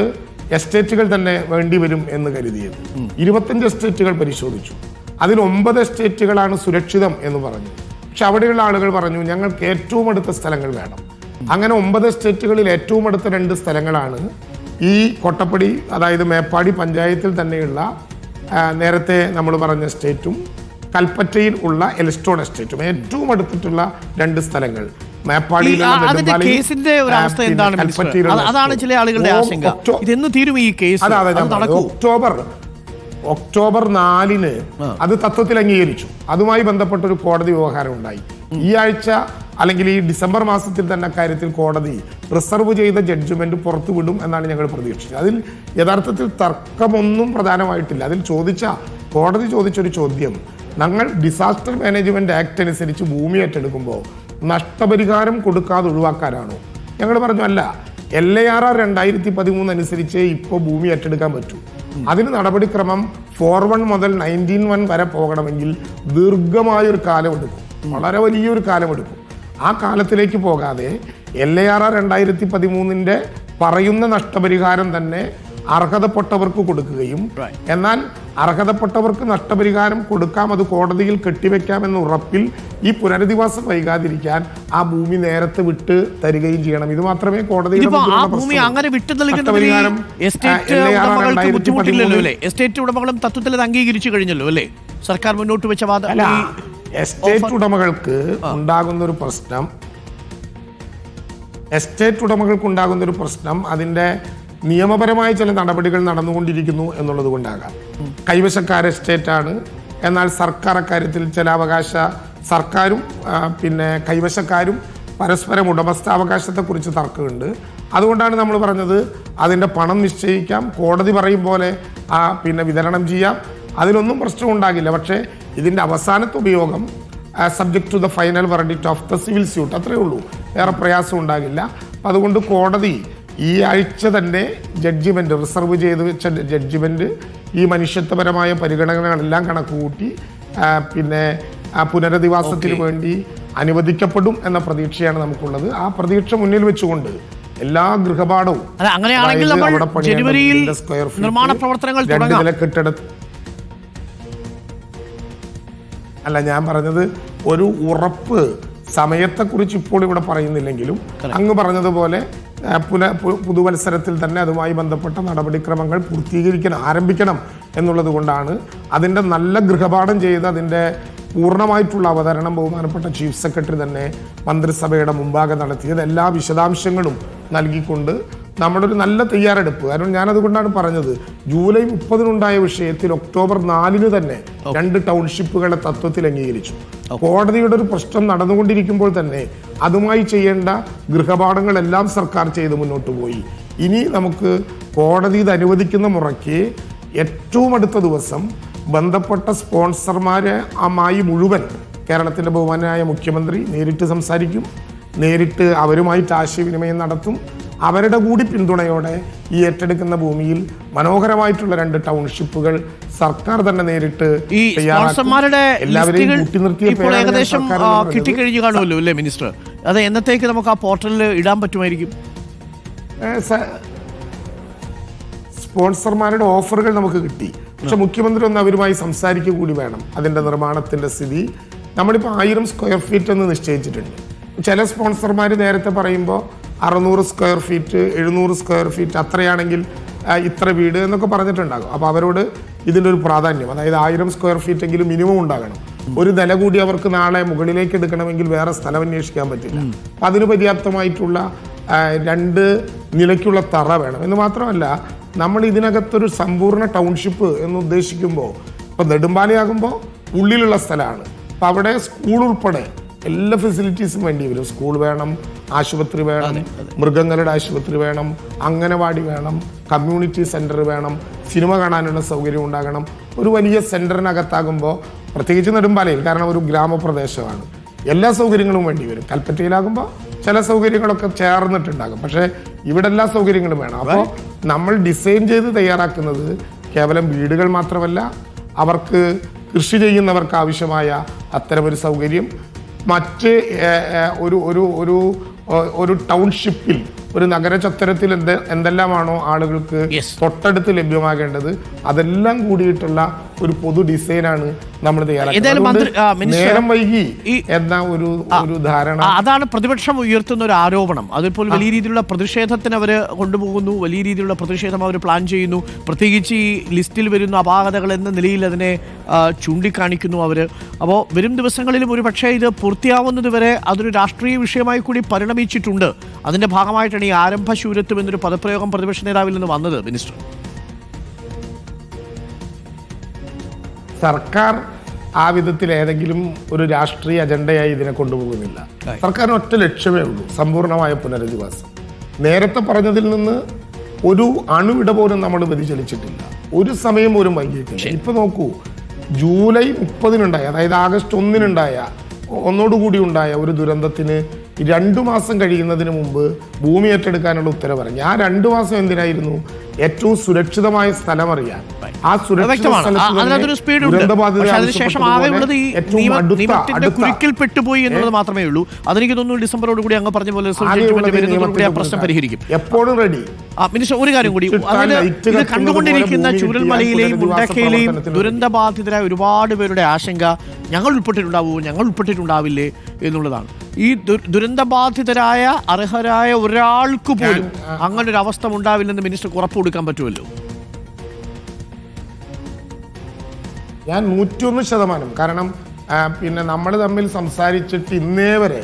Speaker 2: എസ്റ്റേറ്റുകൾ തന്നെ വേണ്ടിവരും എന്ന് കരുതിയത്. 25 എസ്റ്റേറ്റുകൾ പരിശോധിച്ചു. അതിൽ 9 എസ്റ്റേറ്റുകളാണ് സുരക്ഷിതം എന്ന് പറഞ്ഞു. പക്ഷെ അവിടെയുള്ള ആളുകൾ പറഞ്ഞു ഞങ്ങൾക്ക് ഏറ്റവും അടുത്ത സ്ഥലങ്ങൾ വേണം. അങ്ങനെ 9 എസ്റ്റേറ്റുകളിൽ ഏറ്റവും അടുത്ത 2 സ്ഥലങ്ങളാണ് ഈ കോട്ടപ്പടി, അതായത് മേപ്പാടി പഞ്ചായത്തിൽ തന്നെയുള്ള നേരത്തെ നമ്മൾ പറഞ്ഞ എസ്റ്റേറ്റും കൽപ്പറ്റയിൽ ഉള്ള എൽസ്റ്റോൺ എസ്റ്റേറ്റും. ഏറ്റവും അടുത്തിട്ടുള്ള 2 സ്ഥലങ്ങൾ ഒക്ടോബർ 4-ന് അത് തത്വത്തിൽ അംഗീകരിച്ചു. അതുമായി ബന്ധപ്പെട്ട ഒരു കോടതി വ്യവഹാരം ഉണ്ടായി. ഈ ആഴ്ച അല്ലെങ്കിൽ ഈ ഡിസംബർ മാസത്തിൽ തന്നെ അക്കാര്യത്തിൽ കോടതി റിസർവ് ചെയ്ത ജഡ്ജ്മെന്റ് പുറത്തുവിടും എന്നാണ് ഞങ്ങൾ പ്രതീക്ഷിച്ചത്. അതിൽ യഥാർത്ഥത്തിൽ തർക്കമൊന്നും പ്രധാനമായിട്ടില്ല. അതിൽ കോടതി ചോദിച്ചൊരു ചോദ്യം, ഞങ്ങൾ ഡിസാസ്റ്റർ മാനേജ്മെന്റ് ആക്ട് അനുസരിച്ച് ഭൂമി ഏറ്റെടുക്കുമ്പോൾ നഷ്ടപരിഹാരം കൊടുക്കാതെ ഒഴിവാക്കാനാണോ? ഞങ്ങൾ പറഞ്ഞു അല്ല, LARR 2013 അനുസരിച്ച് ഇപ്പോൾ ഭൂമി ഏറ്റെടുക്കാൻ പറ്റൂ. അതിന് നടപടിക്രമം 41 മുതൽ 19 വരെ പോകണമെങ്കിൽ ദീർഘമായൊരു കാലമെടുക്കും, വളരെ വലിയൊരു കാലമെടുക്കും. ആ കാലത്തിലേക്ക് പോകാതെ LARR 2013 പറയുന്ന നഷ്ടപരിഹാരം തന്നെ അർഹതപ്പെട്ടവർക്ക് കൊടുക്കുകയും എന്നാൽ അർഹതപ്പെട്ടവർക്ക് നഷ്ടപരിഹാരം കൊടുക്കാം, അത് കോടതിയിൽ കെട്ടിവെക്കാമെന്ന ഉറപ്പിൽ ഈ പുനരധിവാസം വൈകാതിരിക്കാൻ ആ ഭൂമി നേരത്തെ വിട്ട് തരികയും ചെയ്യണം. ഇത് മാത്രമേ കോടതിയിൽ
Speaker 1: എസ്റ്റേറ്റ് ഉടമകളും തത്വത്തിൽ അത് അംഗീകരിച്ചു കഴിഞ്ഞല്ലോ അല്ലേ? സർക്കാർ മുന്നോട്ട് വെച്ച വാദം
Speaker 2: എസ്റ്റേറ്റ് ഉടമകൾക്ക് ഉണ്ടാകുന്ന ഒരു പ്രശ്നം അതിന്റെ നിയമപരമായ ചില നടപടികൾ നടന്നുകൊണ്ടിരിക്കുന്നു എന്നുള്ളത് കൊണ്ടാകാം. കൈവശക്കാർ എസ്റ്റേറ്റാണ്, എന്നാൽ സർക്കാർ അക്കാര്യത്തിൽ ചില സർക്കാരും പിന്നെ കൈവശക്കാരും പരസ്പരം ഉടമസ്ഥാവകാശത്തെക്കുറിച്ച് തർക്കമുണ്ട്. അതുകൊണ്ടാണ് നമ്മൾ പറഞ്ഞത് അതിൻ്റെ പണം നിശ്ചയിക്കാം, കോടതി പറയും പോലെ പിന്നെ വിതരണം ചെയ്യാം, അതിലൊന്നും പ്രശ്നം ഉണ്ടാകില്ല. പക്ഷേ ഇതിൻ്റെ അവസാനത്തെ ഉപയോഗം subject to the final verdict of the civil suit, അത്രയേ ഉള്ളൂ, വേറെ പ്രയാസം ഉണ്ടാകില്ല. അതുകൊണ്ട് കോടതി ഈ ആഴ്ച തന്നെ ജഡ്ജിമെന്റ് റിസർവ് ചെയ്ത് വെച്ച ജഡ്ജിമെന്റ് ഈ മനുഷ്യത്വപരമായ പരിഗണനകളെല്ലാം കണക്കുകൂട്ടി പിന്നെ പുനരധിവാസത്തിന് വേണ്ടി അനുവദിക്കപ്പെടും എന്ന പ്രതീക്ഷയാണ് നമുക്കുള്ളത്. ആ പ്രതീക്ഷ മുന്നിൽ വെച്ചുകൊണ്ട് എല്ലാ ഗൃഹപാഠവും അല്ല, ഞാൻ പറഞ്ഞത് ഒരു ഉറപ്പ് സമയത്തെക്കുറിച്ച് ഇപ്പോൾ ഇവിടെ പറയുന്നില്ലെങ്കിലും അങ്ങ് പറഞ്ഞതുപോലെ പുതുവത്സരത്തിൽ തന്നെ അതുമായി ബന്ധപ്പെട്ട നടപടിക്രമങ്ങൾ ആരംഭിക്കണം എന്നുള്ളത് കൊണ്ടാണ് അതിൻ്റെ നല്ല ഗൃഹപാഠം ചെയ്ത് അതിൻ്റെ പൂർണ്ണമായിട്ടുള്ള അവതരണം ബഹുമാനപ്പെട്ട ചീഫ് സെക്രട്ടറി തന്നെ മന്ത്രിസഭയുടെ മുമ്പാകെ നടത്തിയത്. എല്ലാ വിശദാംശങ്ങളും നൽകിക്കൊണ്ട് നമ്മുടെ ഒരു നല്ല തയ്യാറെടുപ്പ്. കാരണം ഞാനതുകൊണ്ടാണ് പറഞ്ഞത്, ജൂലൈ 30-നുണ്ടായ വിഷയത്തിൽ ഒക്ടോബർ 4-ന് തന്നെ 2 ടൗൺഷിപ്പുകളെ തത്വത്തിൽ അംഗീകരിച്ചു. കോടതിയുടെ ഒരു പ്രശ്നം നടന്നുകൊണ്ടിരിക്കുമ്പോൾ തന്നെ അതുമായി ചെയ്യേണ്ട ഗൃഹപാഠങ്ങളെല്ലാം സർക്കാർ ചെയ്ത് മുന്നോട്ട് പോയി. ഇനി നമുക്ക് കോടതി ഇത് അനുവദിക്കുന്ന മുറയ്ക്ക് ഏറ്റവും അടുത്ത ദിവസം ബന്ധപ്പെട്ട സ്പോൺസർമാരുമായി മുഴുവൻ കേരളത്തിൻ്റെ ബഹുമാനായ മുഖ്യമന്ത്രി നേരിട്ട് സംസാരിക്കും, നേരിട്ട് അവരുമായിട്ട് ആശയവിനിമയം നടത്തും. അവരുടെ കൂടി പിന്തുണയോടെ ഈ ഏറ്റെടുക്കുന്ന ഭൂമിയിൽ മനോഹരമായിട്ടുള്ള 2 ടൗൺഷിപ്പുകൾ സർക്കാർ തന്നെ നേരിട്ട്
Speaker 1: എല്ലാവരെയും ഏകദേശം കിട്ടിക്കഴിഞ്ഞു കാണുമല്ലോ അല്ലേ മിനിസ്റ്റർ? അത് എന്നത്തേക്ക് നമുക്ക് ആ പോർട്ടലിൽ ഇടാൻ പറ്റുമായിരിക്കും?
Speaker 2: സ്പോൺസർമാരുടെ ഓഫറുകൾ നമുക്ക് കിട്ടി, പക്ഷെ മുഖ്യമന്ത്രി ഒന്ന് അവരുമായി സംസാരിക്കുക കൂടി വേണം. അതിൻ്റെ നിർമ്മാണത്തിൻ്റെ സ്ഥിതി നമ്മളിപ്പോൾ 1000 സ്ക്വയർ ഫീറ്റ് എന്ന് നിശ്ചയിച്ചിട്ടുണ്ട്. ചില സ്പോൺസർമാർ നേരത്തെ പറയുമ്പോൾ 600 സ്ക്വയർ ഫീറ്റ് 700 സ്ക്വയർ ഫീറ്റ് അത്രയാണെങ്കിൽ ഇത്ര വീട് എന്നൊക്കെ പറഞ്ഞിട്ടുണ്ടാകും. അപ്പോൾ അവരോട് ഇതിൻ്റെ ഒരു പ്രാധാന്യം, അതായത് 1000 സ്ക്വയർ ഫീറ്റ് എങ്കിലും മിനിമം ഉണ്ടാകണം. ഒരു നില കൂടി അവർക്ക് നാളെ മുകളിലേക്ക് എടുക്കണമെങ്കിൽ വേറെ സ്ഥലം അന്വേഷിക്കാൻ പറ്റില്ല. അപ്പം അതിന് പര്യാപ്തമായിട്ടുള്ള 2 നിലയ്ക്കുള്ള തറ വേണം. എന്ന് മാത്രമല്ല, നമ്മൾ ഇതിനകത്തൊരു സമ്പൂർണ്ണ ടൗൺഷിപ്പ് എന്ന് ഉദ്ദേശിക്കുമ്പോൾ ഇപ്പം നെടുമ്പാലയാകുമ്പോൾ ഉള്ളിലുള്ള സ്ഥലമാണ്. അപ്പം അവിടെ സ്കൂൾ ഉൾപ്പെടെ എല്ലാ ഫെസിലിറ്റീസും വേണ്ടി വരും. സ്കൂൾ വേണം, ആശുപത്രി വേണം, മൃഗങ്ങളുടെ ആശുപത്രി വേണം, അംഗനവാടി വേണം, കമ്മ്യൂണിറ്റി സെൻറ്റർ വേണം, സിനിമ കാണാനുള്ള സൗകര്യം ഉണ്ടാകണം. ഒരു വലിയ സെൻറ്ററിനകത്താകുമ്പോൾ പ്രത്യേകിച്ച് നെടുമ്പാലയിൽ, കാരണം ഒരു ഗ്രാമപ്രദേശമാണ്, എല്ലാ സൗകര്യങ്ങളും വേണ്ടി വരും. കൽപ്പറ്റയിലാകുമ്പോൾ ചില സൗകര്യങ്ങളൊക്കെ ചേർന്നിട്ടുണ്ടാകും, പക്ഷേ ഇവിടെ എല്ലാ സൗകര്യങ്ങളും വേണം. അപ്പോൾ നമ്മൾ ഡിസൈൻ ചെയ്ത് തയ്യാറാക്കുന്നത് കേവലം വീടുകൾ മാത്രമല്ല, അവർക്ക് കൃഷി ചെയ്യുന്നവർക്ക് ആവശ്യമായ അത്തരമൊരു സൗകര്യം, മറ്റ് ഒരു ടൗൺഷിപ്പിൽ ഒരു നഗര ചത്തരത്തിൽ എന്തെല്ലാമാണോ ആളുകൾക്ക് തൊട്ടടുത്ത് ലഭ്യമാകേണ്ടത് അതെല്ലാം കൂടിയിട്ടുള്ള ഒരു പൊതു ഡിസൈനാണ് നമ്മൾ തയ്യാറാക്കുന്നത്. നേരം വൈകി എന്ന ഒരു ധാരണ,
Speaker 1: അതാണ് പ്രതിപക്ഷം ഉയർത്തുന്ന ഒരു ആരോപണം. അതിപ്പോൾ വലിയ രീതിയിലുള്ള പ്രതിഷേധത്തിന് അവർ കൊണ്ടുപോകുന്നു, വലിയ രീതിയിലുള്ള പ്രതിഷേധം അവർ പ്ലാൻ ചെയ്യുന്നു. പ്രത്യേകിച്ച് ഈ ലിസ്റ്റിൽ വരുന്ന അപാകതകൾ എന്ന നിലയിൽ അതിനെ ചൂണ്ടിക്കാണിക്കുന്നു അവർ. അപ്പോൾ വരും ദിവസങ്ങളിലും ഒരു പക്ഷേ ഇത് പൂർത്തിയാവുന്നത് വരെ അതൊരു രാഷ്ട്രീയ വിഷയമായി കൂടി പരിണമിച്ചിട്ടുണ്ട്. അതിന്റെ ഭാഗമായിട്ടാണ് ഈ ആരംഭശൂരത്വം എന്നൊരു പദപ്രയോഗം പ്രതിപക്ഷ നേതാവിൽ നിന്ന് വന്നത്. മിനിസ്റ്റർ,
Speaker 2: സർക്കാർ ആ വിധത്തിൽ ഏതെങ്കിലും ഒരു രാഷ്ട്രീയ അജണ്ടയായി ഇതിനെ കൊണ്ടുപോകുന്നില്ല. സർക്കാരിന് ഒറ്റ ലക്ഷ്യമേ ഉള്ളൂ, സമ്പൂർണ്ണമായ പുനരധിവാസം. നേരത്തെ പറഞ്ഞതിൽ നിന്ന് ഒരു അണുവിട പോലും നമ്മൾ വ്യതിചലിച്ചിട്ടില്ല, ഒരു സമയം പോലും വൈകിയിട്ടില്ല. ഇപ്പൊ നോക്കൂ, ജൂലൈ 30-നുണ്ടായ, അതായത് ആഗസ്റ്റ് 1-നുണ്ടായ ഒന്നോടുകൂടി ഉണ്ടായ ഒരു ദുരന്തത്തിന് 2 മാസം കഴിയുന്നതിന് മുമ്പ് ഭൂമി ഏറ്റെടുക്കാനുള്ള ഉത്തരവ് പറഞ്ഞു. ആ 2 മാസം എന്തിനായിരുന്നു? ഏറ്റവും സുരക്ഷിതമായ സ്ഥലം അറിയാൻ. ആ സുരക്ഷിത
Speaker 1: വ്യക്തമാണ്.
Speaker 2: സ്ഥലത്ത്
Speaker 1: അതിനകത്തൊരു സ്പീഡ് ഉണ്ട്.
Speaker 2: ദുരന്തബാധിതരെ
Speaker 1: പക്ഷേ അതിനുശേഷം ആകെയുള്ളത് ഈ നിയമത്തിന്റെ കുരുക്കിൽ പെട്ടുപോയി എന്നുള്ളത് മാത്രമേ ഉള്ളൂ. അതെനിക്ക് തോന്നുന്നു ഡിസംബറോട് കൂടി അങ്ങ് പറഞ്ഞ പോലെ വരുന്നതോടുകൂടി ആ പ്രശ്നം പരിഹരിക്കും.
Speaker 2: എപ്പോഴും റെഡി.
Speaker 1: മിനിസ്റ്റർ, ഒരു കാര്യം കൂടി, ഇത് കണ്ടുകൊണ്ടിരിക്കുന്ന ചൂരൽമലയിലെയും മുണ്ടക്കയിലെയും ദുരന്തബാധിതരായ ഒരുപാട് പേരുടെ ആശങ്ക ഞങ്ങൾ ഉൾപ്പെട്ടിട്ടുണ്ടാവില്ലേ എന്നുള്ളതാണ്. ഈ ദുരന്തബാധിതരായ അർഹരായ ഒരാൾക്ക് പോലും അങ്ങനെ ഒരു അവസ്ഥ ഉണ്ടാവില്ലെന്ന് മിനിസ്റ്റർക്ക് ഉറപ്പ് കൊടുക്കാൻ പറ്റുമല്ലോ?
Speaker 2: ഞാൻ 101%. കാരണം പിന്നെ നമ്മൾ തമ്മിൽ സംസാരിച്ചിട്ട് ഇന്നേ വരെ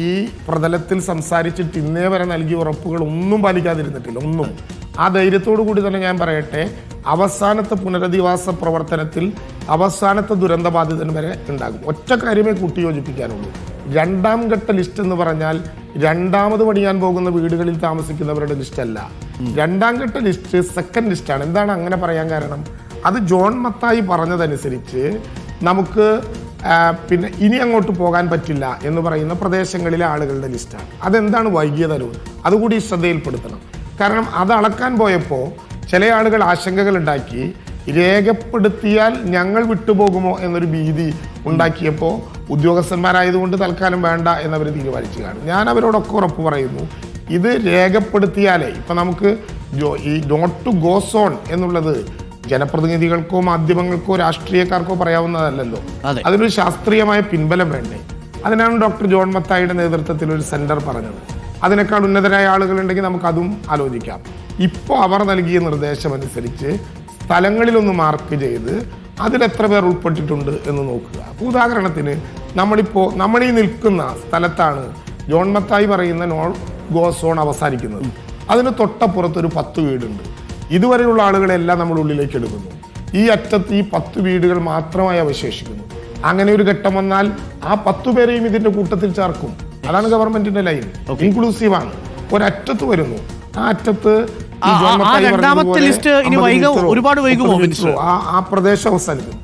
Speaker 2: ഈ പ്രതലത്തിൽ സംസാരിച്ചിട്ട് ഇന്നേ വരെ നൽകിയ ഉറപ്പുകൾ ഒന്നും പാലിക്കാതിരുന്നിട്ടില്ല. ഒന്നും. ആ ധൈര്യത്തോടു കൂടി തന്നെ ഞാൻ പറയട്ടെ, അവസാനത്തെ പുനരധിവാസ പ്രവർത്തനത്തിൽ അവസാനത്തെ ദുരന്തബാധിതൻ വരെ ഉണ്ടാകും. ഒറ്റ കാര്യമേ കൂട്ടിയോജിപ്പിക്കാനുള്ളൂ. രണ്ടാം ഘട്ട ലിസ്റ്റ് എന്ന് പറഞ്ഞാൽ രണ്ടാമത് പണിയാൻ പോകുന്ന വീടുകളിൽ താമസിക്കുന്നവരുടെ ലിസ്റ്റല്ല. രണ്ടാം ഘട്ട ലിസ്റ്റ് സെക്കൻഡ് ലിസ്റ്റാണ്. എന്താണ് അങ്ങനെ പറയാൻ കാരണം? അത് ജോൺ മത്തായി പറഞ്ഞതനുസരിച്ച് നമുക്ക് പിന്നെ ഇനി അങ്ങോട്ട് പോകാൻ പറ്റില്ല എന്ന് പറയുന്ന പ്രദേശങ്ങളിലെ ആളുകളുടെ ലിസ്റ്റാണ്. അതെന്താണ് വൈകിയതരവ്? അതുകൂടി ശ്രദ്ധയിൽപ്പെടുത്തണം. കാരണം അത് അളക്കാൻ പോയപ്പോൾ ചില ആളുകൾ ആശങ്കകൾ ഉണ്ടാക്കി. രേഖപ്പെടുത്തിയാൽ ഞങ്ങൾ വിട്ടുപോകുമോ എന്നൊരു ഭീതി ഉണ്ടാക്കിയപ്പോൾ ഉദ്യോഗസ്ഥന്മാരായതുകൊണ്ട് തൽക്കാലം വേണ്ട എന്നവർ തീരുമാനിച്ചു കാണും. ഞാൻ അവരോടൊക്കെ ഉറപ്പ് പറയുന്നു, ഇത് രേഖപ്പെടുത്തിയാലേ ഇപ്പം നമുക്ക് ഈ നോട്ട് ടു ഗോ സോൺ എന്നുള്ളത് ജനപ്രതിനിധികൾക്കോ മാധ്യമങ്ങൾക്കോ രാഷ്ട്രീയക്കാർക്കോ പറയാവുന്നതല്ലല്ലോ. അതിനൊരു ശാസ്ത്രീയമായ പിൻബലം വേണ്ടേ? അതിനാണ് ഡോക്ടർ ജോൺ മത്തായിയുടെ നേതൃത്വത്തിൽ ഒരു സെന്റർ പറഞ്ഞത്. അതിനേക്കാൾ ഉന്നതരായ ആളുകളുണ്ടെങ്കിൽ നമുക്ക് അതും ആലോചിക്കാം. ഇപ്പോൾ അവർ നൽകിയ നിർദ്ദേശമനുസരിച്ച് സ്ഥലങ്ങളിലൊന്ന് മാർക്ക് ചെയ്ത് അതിലെത്ര പേർ ഉൾപ്പെട്ടിട്ടുണ്ട് എന്ന് നോക്കുക. അപ്പോൾ ഉദാഹരണത്തിന് നമ്മൾ ഈ നിൽക്കുന്ന സ്ഥലത്താണ് ജോൺ മത്തായി പറയുന്ന നോ ഗോ സോൺ അവസാനിക്കുന്നത്. അതിന് തൊട്ടപ്പുറത്തൊരു 10 വീടുണ്ട്. ഇതുവരെയുള്ള ആളുകളെല്ലാം നമ്മൾ ഉള്ളിലേക്ക് എടുക്കുന്നു. ഈ അറ്റത്ത് ഈ 10 വീടുകൾ മാത്രമായി അവശേഷിക്കുന്നു. അങ്ങനെ ഒരു ഘട്ടം വന്നാൽ ആ 10 പേരെയും ഇതിന്റെ കൂട്ടത്തിൽ ചേർക്കും. അതാണ് ഗവൺമെന്റിന്റെ ലൈൻ. ഇൻക്ലൂസീവ് ആണ്. ഒരറ്റത്ത് വരുന്നു, ആ അറ്റത്ത് ആ പ്രദേശം അവസാനിക്കും.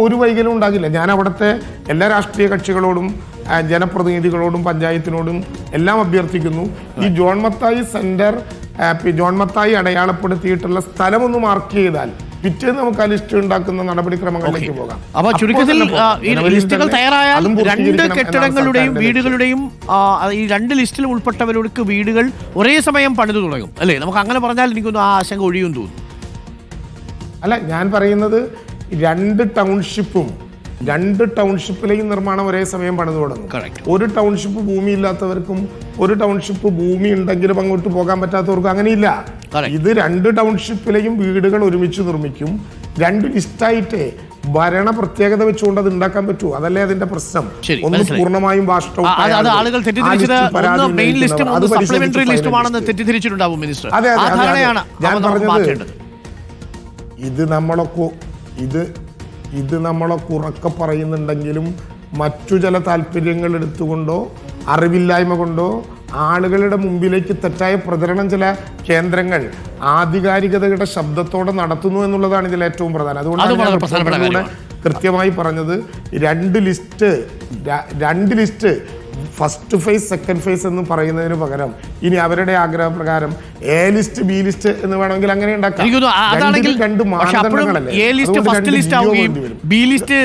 Speaker 2: ഒരു വൈകലും ഉണ്ടാകില്ല. ഞാൻ അവിടുത്തെ എല്ലാ രാഷ്ട്രീയ കക്ഷികളോടും ജനപ്രതിനിധികളോടും പഞ്ചായത്തിനോടും എല്ലാം അഭ്യർത്ഥിക്കുന്നു, ഈ John Mathai centre John Mathai അടയാളപ്പെടുത്തിയിട്ടുള്ള സ്ഥലം ഒന്ന് മാർക്ക് ചെയ്താൽ പിറ്റേന്ന് നമുക്ക് ആ ലിസ്റ്റ് ഉണ്ടാക്കുന്ന നടപടിക്രമങ്ങളിലേക്ക് പോകാം.
Speaker 1: അപ്പൊ ചുരുക്കത്തിൽ ഈ ലിസ്റ്റുകൾ തയ്യാറായാൽ 2 കെട്ടിടങ്ങളുടെയും വീടുകളുടെയും ഈ 2 ലിസ്റ്റിൽ ഉൾപ്പെട്ടവർക്ക് വീടുകൾ ഒരേ സമയം പണിതു തുടങ്ങും അല്ലേ? നമുക്ക് അങ്ങനെ പറഞ്ഞാൽ എനിക്കൊന്നും ആ ആശങ്ക ഒഴിയും തോന്നുന്നു.
Speaker 2: അല്ല, ഞാൻ പറയുന്നത് 2 ടൗൺഷിപ്പിലെയും നിർമ്മാണം ഒരേ സമയം പണിതു തുടങ്ങും. ഒരു ടൗൺഷിപ്പ് ഭൂമി ഇല്ലാത്തവർക്കും ഒരു ടൗൺഷിപ്പ് ഭൂമി ഉണ്ടെങ്കിലും അങ്ങോട്ട് പോകാൻ പറ്റാത്തവർക്കും അങ്ങനെയില്ല. ഇത് 2 ടൗൺഷിപ്പിലെയും വീടുകൾ ഒരുമിച്ച് നിർമ്മിക്കും. 2 ലിസ്റ്റായിട്ട് ഭരണ പ്രത്യേകത വെച്ചുകൊണ്ട് അത് ഉണ്ടാക്കാൻ പറ്റുമോ? അതല്ലേ അതിന്റെ പ്രശ്നം. ഒന്ന് പൂർണ്ണമായും
Speaker 1: ആളുകൾ തെറ്റിദ്ധരിച്ചിട്ടുണ്ടാവും മിനിസ്റ്റർ.
Speaker 2: ഞാൻ പറഞ്ഞത് ഇത് നമ്മളൊക്കെ ഉറക്കെ പറയുന്നുണ്ടെങ്കിലും മറ്റു ചില താല്പര്യങ്ങൾ എടുത്തുകൊണ്ടോ അറിവില്ലായ്മ കൊണ്ടോ ആളുകളുടെ മുമ്പിലേക്ക് തെറ്റായ പ്രചരണം ചില കേന്ദ്രങ്ങൾ ആധികാരികതയുടെ ശബ്ദത്തോടെ നടത്തുന്നു എന്നുള്ളതാണ് ഇതിൽ ഏറ്റവും പ്രധാനം. അതുകൊണ്ടാണ് കൃത്യമായി പറഞ്ഞത് 2 list first phase second phase എന്ന് പറയുന്നതിന് പകരം ഇനി അവരുടെ ആഗ്രഹപ്രകാരം എ ലിസ്റ്റ് ബി ലിസ്റ്റ് എന്ന് വേണമെങ്കിൽ അങ്ങനെ ഉണ്ടാക്കാം.
Speaker 1: ബി ലിസ്റ്റ്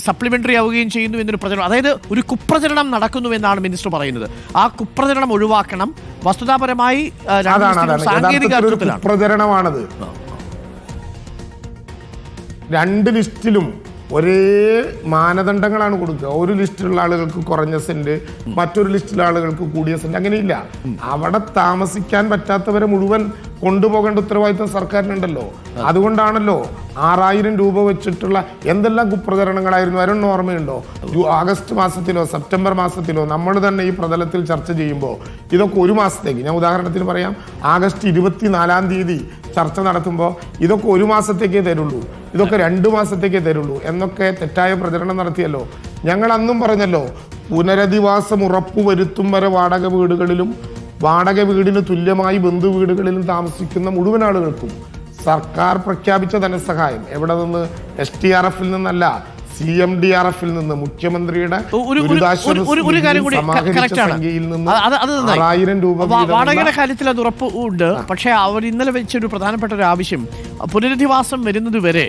Speaker 1: സപ്ലിമെന്ററി ആവുകയും ചെയ്യുന്നു എന്നൊരു പ്രചരണം, അതായത് ഒരു കുപ്രചരണം നടക്കുന്നു എന്നാണ് മിനിസ്റ്റർ പറയുന്നത്. ആ കുപ്രചരണം ഒഴിവാക്കണം. വസ്തുതാപരമായി
Speaker 2: കുപ്രചരണമാണത്. 2 ലിസ്റ്റിലും ഒരേ മാനദണ്ഡങ്ങളാണ് കൊടുക്കുക. ഒരു ലിസ്റ്റിലുള്ള ആളുകൾക്ക് കുറഞ്ഞ സെന്റ്, മറ്റൊരു ലിസ്റ്റിലെ ആളുകൾക്ക് കൂടിയ സെന്റ്. അങ്ങനെയില്ല. അവിടെ താമസിക്കാൻ പറ്റാത്തവരെ മുഴുവൻ കൊണ്ടുപോകേണ്ട ഉത്തരവാദിത്വം സർക്കാരിനുണ്ടല്ലോ. അതുകൊണ്ടാണല്ലോ 6000 രൂപ വെച്ചിട്ടുള്ള എന്തെല്ലാം കുപ്രചരണങ്ങളായിരുന്നു. അരുൺ ഓർമ്മയുണ്ടോ? ആഗസ്റ്റ് മാസത്തിലോ സെപ്റ്റംബർ മാസത്തിലോ നമ്മൾ തന്നെ ഈ പ്രതലത്തിൽ ചർച്ച ചെയ്യുമ്പോൾ ഇതൊക്കെ 1 മാസത്തേക്ക്, ഞാൻ ഉദാഹരണത്തിന് പറയാം, ആഗസ്റ്റ് 24-ാം തീയതി ചർച്ച നടത്തുമ്പോൾ ഇതൊക്കെ 1 മാസത്തേക്കേ തരുള്ളൂ, ഇതൊക്കെ 2 മാസത്തേക്കേ തരുള്ളൂ എന്നൊക്കെ തെറ്റായ പ്രചരണം നടത്തിയല്ലോ. ഞങ്ങൾ അന്നും പറഞ്ഞല്ലോ, പുനരധിവാസം ഉറപ്പുവരുത്തും വരെ വാടക വീടുകളിലും വാടക വീടിന് തുല്യമായി ബന്ധു വീടുകളിലും താമസിക്കുന്ന മുഴുവൻ ആളുകൾക്കും സർക്കാർ പ്രഖ്യാപിച്ച ധനസഹായം എവിടെ നിന്ന്? STRF-ൽ നിന്നല്ല, CMDRF നിന്ന് മുഖ്യമന്ത്രിയുടെ
Speaker 1: ഒരു കാര്യം കൂടി correct ആണ്.
Speaker 2: സംഖ്യയിൽ നിന്ന്
Speaker 1: അത് നന്നായി.
Speaker 2: 6000 രൂപ
Speaker 1: വാടകയുടെ കാര്യത്തിൽ അത് ഉറപ്പ് ഉണ്ട്. പക്ഷേ അവർ ഇന്നലെ വെച്ചൊരു പ്രധാനപ്പെട്ട ഒരു ആവശ്യം, പുനരധിവാസം വരുന്നത് വരെ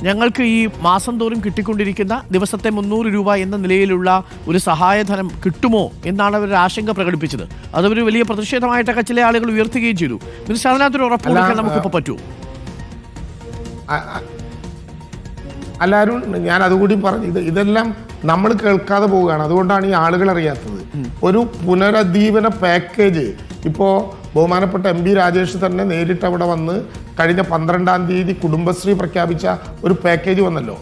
Speaker 1: ഞങ്ങൾക്ക് ഈ മാസം തോറും കിട്ടിക്കൊണ്ടിരിക്കുന്ന ദിവസത്തെ 300 രൂപ എന്ന നിലയിലുള്ള ഒരു സഹായധനം കിട്ടുമോ എന്നാണ് അവർ ആശങ്ക പ്രകടിപ്പിച്ചത്. അതൊരു വലിയ പ്രതിഷേധമായിട്ടൊക്കെ ചില ആളുകൾ ഉയർത്തുകയും ചെയ്തു. മിനിസ്റ്റർ, അതിനകത്തൊരു ഉറപ്പ് കൊടുക്കാൻ നമുക്കിപ്പോൾ പറ്റുമോ?
Speaker 2: എല്ലാവരും ഞാൻ അതുകൂടി പറഞ്ഞു, ഇതെല്ലാം നമ്മൾ കേൾക്കാതെ പോവുകയാണ്. അതുകൊണ്ടാണ് ഈ ആളുകൾ അറിയാത്തത്. ഒരു പുനരുദ്ദീപന പാക്കേജ് ഇപ്പോൾ ബഹുമാനപ്പെട്ട MP രാജേഷ് തന്നെ നേരിട്ട് അവിടെ വന്ന് കഴിഞ്ഞ 12-ാം തീയതി കുടുംബശ്രീ പ്രഖ്യാപിച്ച ഒരു പാക്കേജ് വന്നല്ലോ.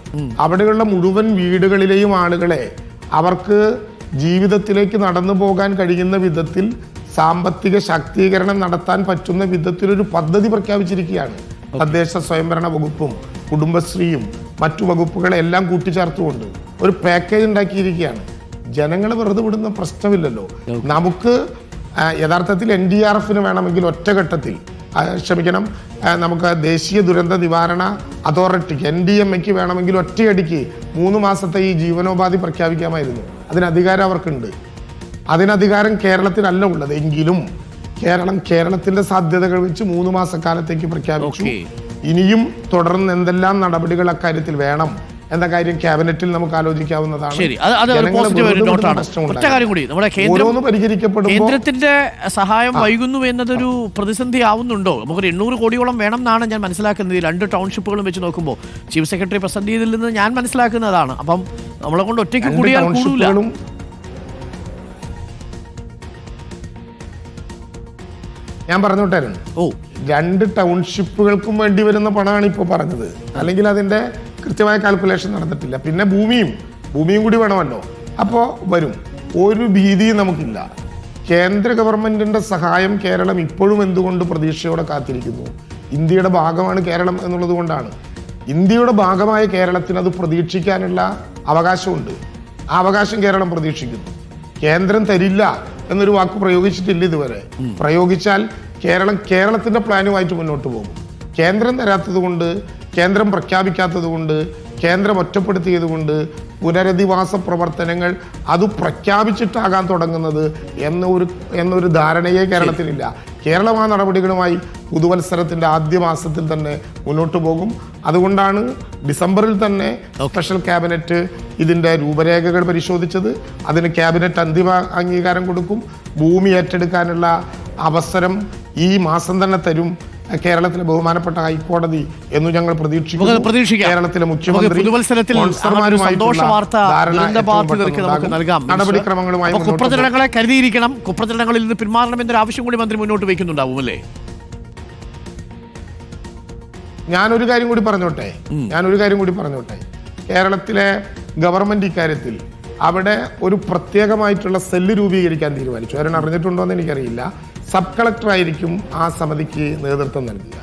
Speaker 2: അവിടെയുള്ള മുഴുവൻ വീടുകളിലെയും ആളുകളെ അവർക്ക് ജീവിതത്തിലേക്ക് നടന്നു പോകാൻ കഴിയുന്ന വിധത്തിൽ സാമ്പത്തിക ശാക്തീകരണം നടത്താൻ പറ്റുന്ന വിധത്തിലൊരു പദ്ധതി പ്രഖ്യാപിച്ചിരിക്കുകയാണ്. തദ്ദേശ സ്വയംഭരണ വകുപ്പും കുടുംബശ്രീയും മറ്റു വകുപ്പുകളെല്ലാം കൂട്ടിച്ചേർത്തുകൊണ്ട് ഒരു പാക്കേജ് ഉണ്ടാക്കിയിരിക്കുകയാണ്. ജനങ്ങളെ വെറുതെ വിടുന്ന പ്രശ്നമില്ലല്ലോ. നമുക്ക് യഥാർത്ഥത്തിൽ NDRFന് വേണമെങ്കിൽ ഒറ്റഘട്ടത്തിൽ നമുക്ക് ദേശീയ ദുരന്ത നിവാരണ അതോറിറ്റിക്ക് NDMAക്ക് വേണമെങ്കിൽ ഒറ്റയടിക്ക് 3 മാസത്തെ ഈ ജീവനോപാധി പ്രഖ്യാപിക്കാമായിരുന്നു. അതിന് അധികാരം അവർക്കുണ്ട്. അതിനധികാരം കേരളത്തിനല്ല ഉള്ളത്. എങ്കിലും കേരളത്തിന്റെ സാധ്യതകൾ വെച്ച് 3 മാസക്കാലത്തേക്ക് പ്രഖ്യാപിച്ചു. ഇനിയും തുടർന്ന് എന്തെല്ലാം നടപടികൾ അക്കാര്യത്തിൽ വേണം എന്ന കാര്യം ക്യാബിനറ്റിൽ നമുക്ക് ആലോചിക്കാവുന്നതാണ്.
Speaker 1: കേന്ദ്രത്തിന്റെ സഹായം വൈകുന്നു എന്നതൊരു പ്രതിസന്ധി ആവുന്നുണ്ടോ? നമുക്കൊരു 800 കോടിയോളം വേണം എന്നാണ് ഞാൻ മനസ്സിലാക്കുന്നത്. 2 ടൗൺഷിപ്പുകളും വെച്ച് നോക്കുമ്പോൾ ചീഫ് സെക്രട്ടറി പ്രസന്റ് ചെയ്തതിൽ നിന്ന് ഞാൻ മനസ്സിലാക്കുന്നതാണ്. അപ്പം നമ്മളെ കൊണ്ട് ഒറ്റയ്ക്ക് കൂടിയാൽ കൂടില്ല.
Speaker 2: ഞാൻ പറഞ്ഞോട്ടായിരുന്നു, 2 ടൗൺഷിപ്പുകൾക്കും വേണ്ടി വരുന്ന പണമാണ് ഇപ്പോൾ പറഞ്ഞത്. അല്ലെങ്കിൽ അതിന്റെ കൃത്യമായ കാൽക്കുലേഷൻ നടന്നിട്ടില്ല. പിന്നെ ഭൂമിയും കൂടി വേണമല്ലോ. അപ്പോൾ വരും. ഒരു ഭീതിയും നമുക്കില്ല. കേന്ദ്ര ഗവൺമെന്റിന്റെ സഹായം കേരളം ഇപ്പോഴും എന്തുകൊണ്ട് പ്രതീക്ഷയോടെ കാത്തിരിക്കുന്നു? ഇന്ത്യയുടെ ഭാഗമാണ് കേരളം എന്നുള്ളത് കൊണ്ടാണ്. ഇന്ത്യയുടെ ഭാഗമായ കേരളത്തിന് അത് പ്രതീക്ഷിക്കാനുള്ള അവകാശമുണ്ട്. ആ അവകാശം കേരളം പ്രതീക്ഷിക്കുന്നു. കേന്ദ്രം തരില്ല എന്നൊരു വാക്ക് പ്രയോഗിച്ചിട്ടില്ല ഇതുവരെ. പ്രയോഗിച്ചാൽ കേരളത്തിന്റെ പ്ലാനുമായിട്ട് മുന്നോട്ട് പോകും. കേന്ദ്രം തരാത്തത് കൊണ്ട്, കേന്ദ്രം പ്രഖ്യാപിക്കാത്തത് കൊണ്ട്, കേന്ദ്രം ഒറ്റപ്പെടുത്തിയത് കൊണ്ട് പുനരധിവാസ പ്രവർത്തനങ്ങൾ അത് പ്രഖ്യാപിച്ചിട്ടാകാൻ തുടങ്ങുന്നത് എന്നൊരു ധാരണയെ കേരളത്തിലില്ല. കേരളം ആ നടപടികളുമായി പുതുവത്സരത്തിന്റെ ആദ്യ മാസത്തിൽ തന്നെ മുന്നോട്ട് പോകും. അതുകൊണ്ടാണ് ഡിസംബറിൽ തന്നെ സ്പെഷ്യൽ ക്യാബിനറ്റ് ഇതിന്റെ രൂപരേഖകൾ പരിശോധിച്ചത്. അതിന് ക്യാബിനറ്റ് അന്തിമ അംഗീകാരം കൊടുക്കും. ഭൂമി ഏറ്റെടുക്കാനുള്ള അവസരം ഈ മാസം തന്നെ തരും കേരളത്തിലെ ബഹുമാനപ്പെട്ട ഹൈക്കോടതി എന്ന് ഞങ്ങൾ പ്രതീക്ഷിക്കുന്നു. കേരളത്തിലെ മുഖ്യമന്ത്രി നടപടിക്രമങ്ങളുമായി
Speaker 1: കുപ്രചരണങ്ങളെ കരുതിയിരിക്കണം. കുപ്രചരണങ്ങളിൽ നിന്ന് പിന്മാറണം എന്നൊരു ആവശ്യം കൂടി മന്ത്രി മുന്നോട്ട് വയ്ക്കുന്നുണ്ടാവും അല്ലേ?
Speaker 2: ഞാനൊരു കാര്യം കൂടി പറഞ്ഞോട്ടെ. കേരളത്തിലെ ഗവൺമെന്റ് ഇക്കാര്യത്തിൽ അവിടെ ഒരു പ്രത്യേകമായിട്ടുള്ള സെല്ല് രൂപീകരിക്കാൻ തീരുമാനിച്ചു. അവരെ അറിഞ്ഞിട്ടുണ്ടോ എന്ന് എനിക്കറിയില്ല. സബ് കളക്ടർ ആയിരിക്കും ആ സമിതിക്ക് നേതൃത്വം നൽകുക.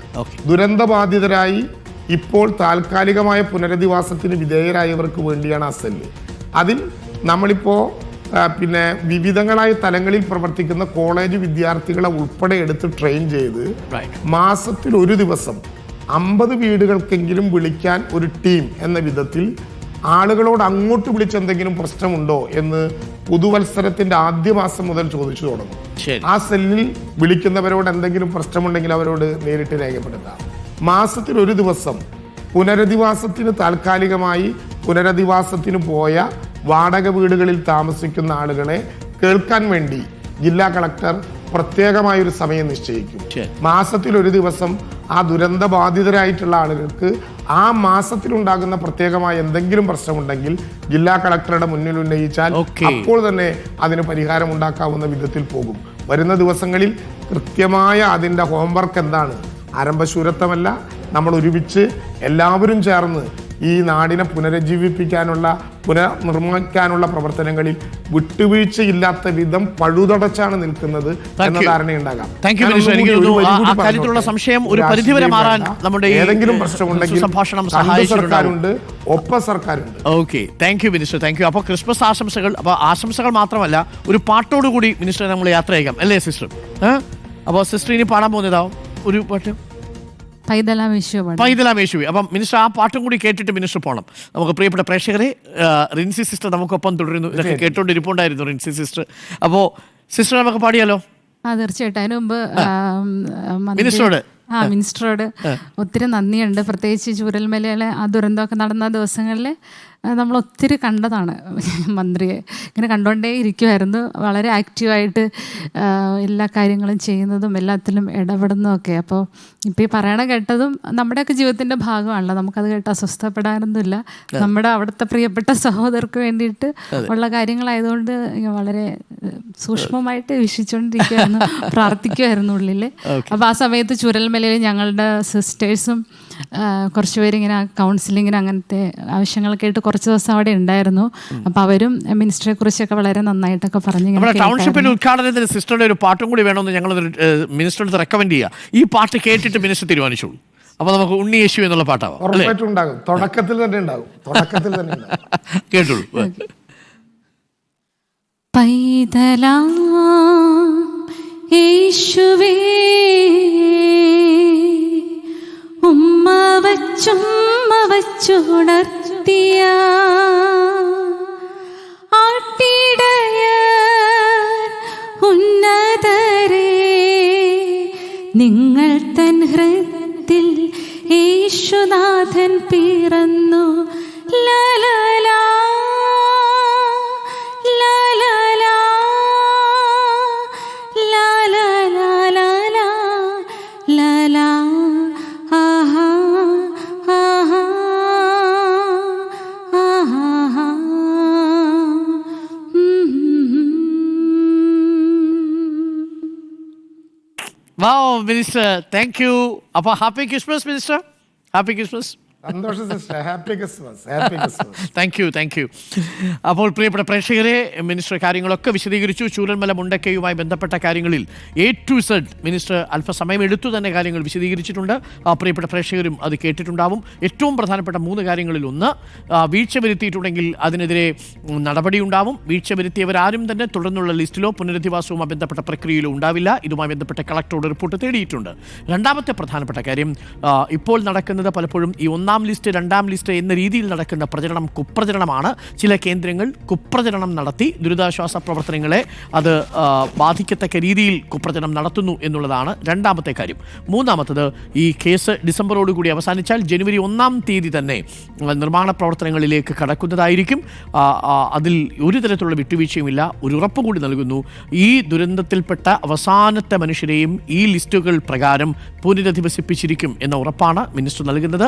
Speaker 2: ദുരന്തബാധിതരായി ഇപ്പോൾ താൽക്കാലികമായ പുനരധിവാസത്തിന് വിധേയരായവർക്ക് വേണ്ടിയാണ് ആ സെല്ല്. അതിൽ നമ്മളിപ്പോൾ വിവിധങ്ങളായ തലങ്ങളിൽ പ്രവർത്തിക്കുന്ന കോളേജ് വിദ്യാർത്ഥികളെ ഉൾപ്പെടെ എടുത്ത് ട്രെയിൻ ചെയ്ത് മാസത്തിൽ ഒരു ദിവസം 50 വീടുകൾക്കെങ്കിലും വിളിക്കാൻ ഒരു ടീം എന്ന വിധത്തിൽ ആളുകളോട് അങ്ങോട്ട് വിളിച്ചെന്തെങ്കിലും പ്രശ്നമുണ്ടോ എന്ന് പുതുവത്സരത്തിന്റെ ആദ്യ മാസം മുതൽ ചോദിച്ചു തുടങ്ങും. ആ സെല്ലിൽ വിളിക്കുന്നവരോട് എന്തെങ്കിലും പ്രശ്നമുണ്ടെങ്കിൽ അവരോട് നേരിട്ട് രേഖപ്പെടുത്താം. മാസത്തിൽ ഒരു ദിവസം പുനരധിവാസത്തിന് താൽക്കാലികമായി പുനരധിവാസത്തിന് പോയ വാടക വീടുകളിൽ താമസിക്കുന്ന ആളുകളെ കേൾക്കാൻ വേണ്ടി ജില്ലാ കളക്ടർ പ്രത്യേകമായൊരു സമയം നിശ്ചയിക്കും. മാസത്തിൽ ഒരു ദിവസം ആ ദുരന്ത ബാധിതരായിട്ടുള്ള ആളുകൾക്ക് ആ മാസത്തിലുണ്ടാകുന്ന പ്രത്യേകമായ എന്തെങ്കിലും പ്രശ്നമുണ്ടെങ്കിൽ ജില്ലാ കളക്ടറുടെ മുന്നിൽ ഉന്നയിച്ചാൽ അപ്പോൾ തന്നെ അതിന് പരിഹാരം ഉണ്ടാക്കാവുന്ന വിധത്തിൽ പോകും. വരുന്ന ദിവസങ്ങളിൽ കൃത്യമായ അതിൻ്റെ ഹോംവർക്ക് എന്താണ്? ആരംഭശൂരത്വമല്ല, നമ്മൾ ഒരുമിച്ച് എല്ലാവരും ചേർന്ന് ഈ നാടിനെ പുനർനിർമ്മിക്കാനുള്ള പ്രവർത്തനങ്ങളിൽ വിട്ടുവീഴ്ചയില്ലാത്ത വിധം പഴുതടച്ചാണ് നിൽക്കുന്നത് എന്ന ധാരണയുണ്ടാകാം. ഏതെങ്കിലും പ്രശ്നമുണ്ടെങ്കിൽ സർക്കാരുണ്ട്, ഒപ്പം സർക്കാരുണ്ട്.
Speaker 1: Okay, thank you minister, thank you. അപ്പോൾ ക്രിസ്മസ് ആശംസകൾ. അപ്പോൾ ആശംസകൾ മാത്രമല്ല, ഒരു പാട്ടോടുകൂടി മിനിസ്റ്റർ നമ്മൾ യാത്ര ചെയ്യാം അല്ലേ സിസ്റ്റർ? അപ്പോൾ സിസ്റ്റർ ഇനി പാടാൻ പോകുന്നതാവും ഒരു പാട്ട്. പൈതലാമേശുവി. അപ്പം മിനിസ്റ്റർ ആ പാട്ടും കൂടി കേട്ടിട്ട് മിനിസ്റ്റർ പോകണം. നമുക്ക് പ്രിയപ്പെട്ട പ്രേക്ഷകരെ, റിൻസി സിസ്റ്റർ നമുക്കൊപ്പം തുടരുന്നു. ഇതൊക്കെ കേട്ടോണ്ടിരിപ്പുണ്ടായിരുന്നു റിൻസി സിസ്റ്റർ. അപ്പോൾ സിസ്റ്റർ നമുക്ക് പാടിയാലോ?
Speaker 3: തീർച്ചയായിട്ടും. അതിനു മുമ്പ്
Speaker 1: മിനിസ്റ്ററോട്
Speaker 3: ഒത്തിരി നന്ദിയുണ്ട്. പ്രത്യേകിച്ച് ചൂരൽമലയിലെ ആ ദുരന്തമൊക്കെ നടന്ന ദിവസങ്ങളിൽ നമ്മൾ ഒത്തിരി കണ്ടതാണ് മന്ത്രിയെ. ഇങ്ങനെ കണ്ടുകൊണ്ടേ ഇരിക്കുമായിരുന്നു. വളരെ ആക്റ്റീവായിട്ട് എല്ലാ കാര്യങ്ങളും ചെയ്യുന്നതും എല്ലാത്തിലും ഇടപെടുന്നതൊക്കെ. അപ്പോൾ ഇപ്പോൾ ഈ പറയണ കേട്ടതും നമ്മുടെയൊക്കെ ജീവിതത്തിൻ്റെ ഭാഗമാണല്ലോ. നമുക്കത് കേട്ട് അസ്വസ്ഥപ്പെടാനൊന്നുമില്ല. നമ്മുടെ അവിടുത്തെ പ്രിയപ്പെട്ട സഹോദരർക്ക് വേണ്ടിയിട്ട് ഉള്ള കാര്യങ്ങളായതുകൊണ്ട് വളരെ സൂക്ഷ്മമായിട്ട് വീക്ഷിച്ചുകൊണ്ടിരിക്കുമായിരുന്നു, പ്രാർത്ഥിക്കുമായിരുന്നു ഉള്ളിൽ. അപ്പോൾ ആ സമയത്ത് ചൂരൽമലയിൽ ഞങ്ങളുടെ സിസ്റ്റേഴ്സും കുറച്ച് പേരിങ്ങനെ കൗൺസിലിങ്ങിന് അങ്ങനത്തെ ആവശ്യങ്ങളൊക്കെ ആയിട്ട് കുറച്ച് ദിവസം അവിടെ ഉണ്ടായിരുന്നു. അപ്പോൾ അവരും മിനിസ്റ്ററെ കുറിച്ചൊക്കെ വളരെ നന്നായിട്ടൊക്കെ പറഞ്ഞു.
Speaker 1: ടൗൺഷിപ്പിന്റെ ഉദ്ഘാടനത്തിന് സിസ്റ്ററുടെ ഒരു പാട്ടും കൂടി വേണമെന്ന് ഞങ്ങൾ മിനിസ്റ്ററുടെ റെക്കമെൻഡ് ചെയ്യുക. ഈ പാട്ട് കേട്ടിട്ട് മിനിസ്റ്റർ തീരുമാനിച്ചോളൂ. അപ്പൊ നമുക്ക് ഉണ്ണി യേശു എന്നുള്ള പാട്ടാവാം.
Speaker 2: ഉറപ്പായിട്ടുണ്ടാകും. തുടക്കത്തിൽ തന്നെ ഉണ്ടാകും.
Speaker 1: കേട്ടോളൂ.
Speaker 3: പൈതലാം യേശുവേ, ഉമ്മ വച്ചുണർത്തിയ ആട്ടിടയർ ഉന്നതരേ, നിങ്ങൾ തൻ ഹൃദയത്തിൽ യേശുനാഥൻ പിറന്നു. ലാലാ
Speaker 1: Wow, Minister, thank you. Appa, happy Christmas, Minister. Happy Christmas.
Speaker 2: സന്തോഷം sister. Happy Christmas.
Speaker 1: Thank you. അപ്പോൾ പ്രിയപ്പെട്ട പ്രേക്ഷകരെ, മിനിസ്റ്റർ കാര്യങ്ങളൊക്കെ വിശദീകരിച്ചു. ചൂരൽമല മുണ്ടക്കയുമായി ബന്ധപ്പെട്ട കാര്യങ്ങളിൽ A to Z മിനിസ്റ്റർ അല്പസമയം എടുത്തു തന്നെ കാര്യങ്ങൾ വിശദീകരിച്ചിട്ടുണ്ട്. പ്രിയപ്പെട്ട പ്രേക്ഷകരും അത് കേട്ടിട്ടുണ്ടാവും. ഏറ്റവും പ്രധാനപ്പെട്ട 3 കാര്യങ്ങളിൽ ഒന്ന്, വീഴ്ച വരുത്തിയിട്ടുണ്ടെങ്കിൽ അതിനെതിരെ നടപടി ഉണ്ടാവും. വീഴ്ച വരുത്തിയവരാരും തന്നെ തുടർന്നുള്ള ലിസ്റ്റിലോ പുനരധിവാസവുമായി ബന്ധപ്പെട്ട പ്രക്രിയയിലോ ഉണ്ടാവില്ല. ഇതുമായി ബന്ധപ്പെട്ട കളക്ടറോട് റിപ്പോർട്ട് തേടിയിട്ടുണ്ട്. രണ്ടാമത്തെ പ്രധാനപ്പെട്ട കാര്യം, ഇപ്പോൾ നടക്കുന്നത് പലപ്പോഴും ഈ 1ാം ലിസ്റ്റ് 2ാം ലിസ്റ്റ് എന്ന രീതിയിൽ നടക്കുന്ന പ്രചരണം കുപ്രചരണമാണ്. ചില കേന്ദ്രങ്ങൾ കുപ്രചരണം നടത്തി ദുരിതാശ്വാസ പ്രവർത്തനങ്ങളെ അത് ബാധിക്കത്തക്ക രീതിയിൽ കുപ്രചരണം നടത്തുന്നു എന്നുള്ളതാണ് രണ്ടാമത്തെ കാര്യം. മൂന്നാമത്തത്, ഈ കേസ് ഡിസംബറോടുകൂടി അവസാനിച്ചാൽ ജനുവരി 1ാം തീയതി തന്നെ നിർമ്മാണ പ്രവർത്തനങ്ങളിലേക്ക് കടക്കുന്നതായിരിക്കും. അതിൽ ഒരു തരത്തിലുള്ള വിട്ടുവീഴ്ചയുമില്ല. ഒരു ഉറപ്പ് കൂടി നൽകുന്നു, ഈ ദുരന്തത്തിൽപ്പെട്ട അവസാനത്തെ മനുഷ്യരെയും ഈ ലിസ്റ്റുകൾ പ്രകാരം പുനരധിവസിപ്പിച്ചിരിക്കും എന്ന ഉറപ്പാണ് മിനിസ്റ്റർ നൽകുന്നത്.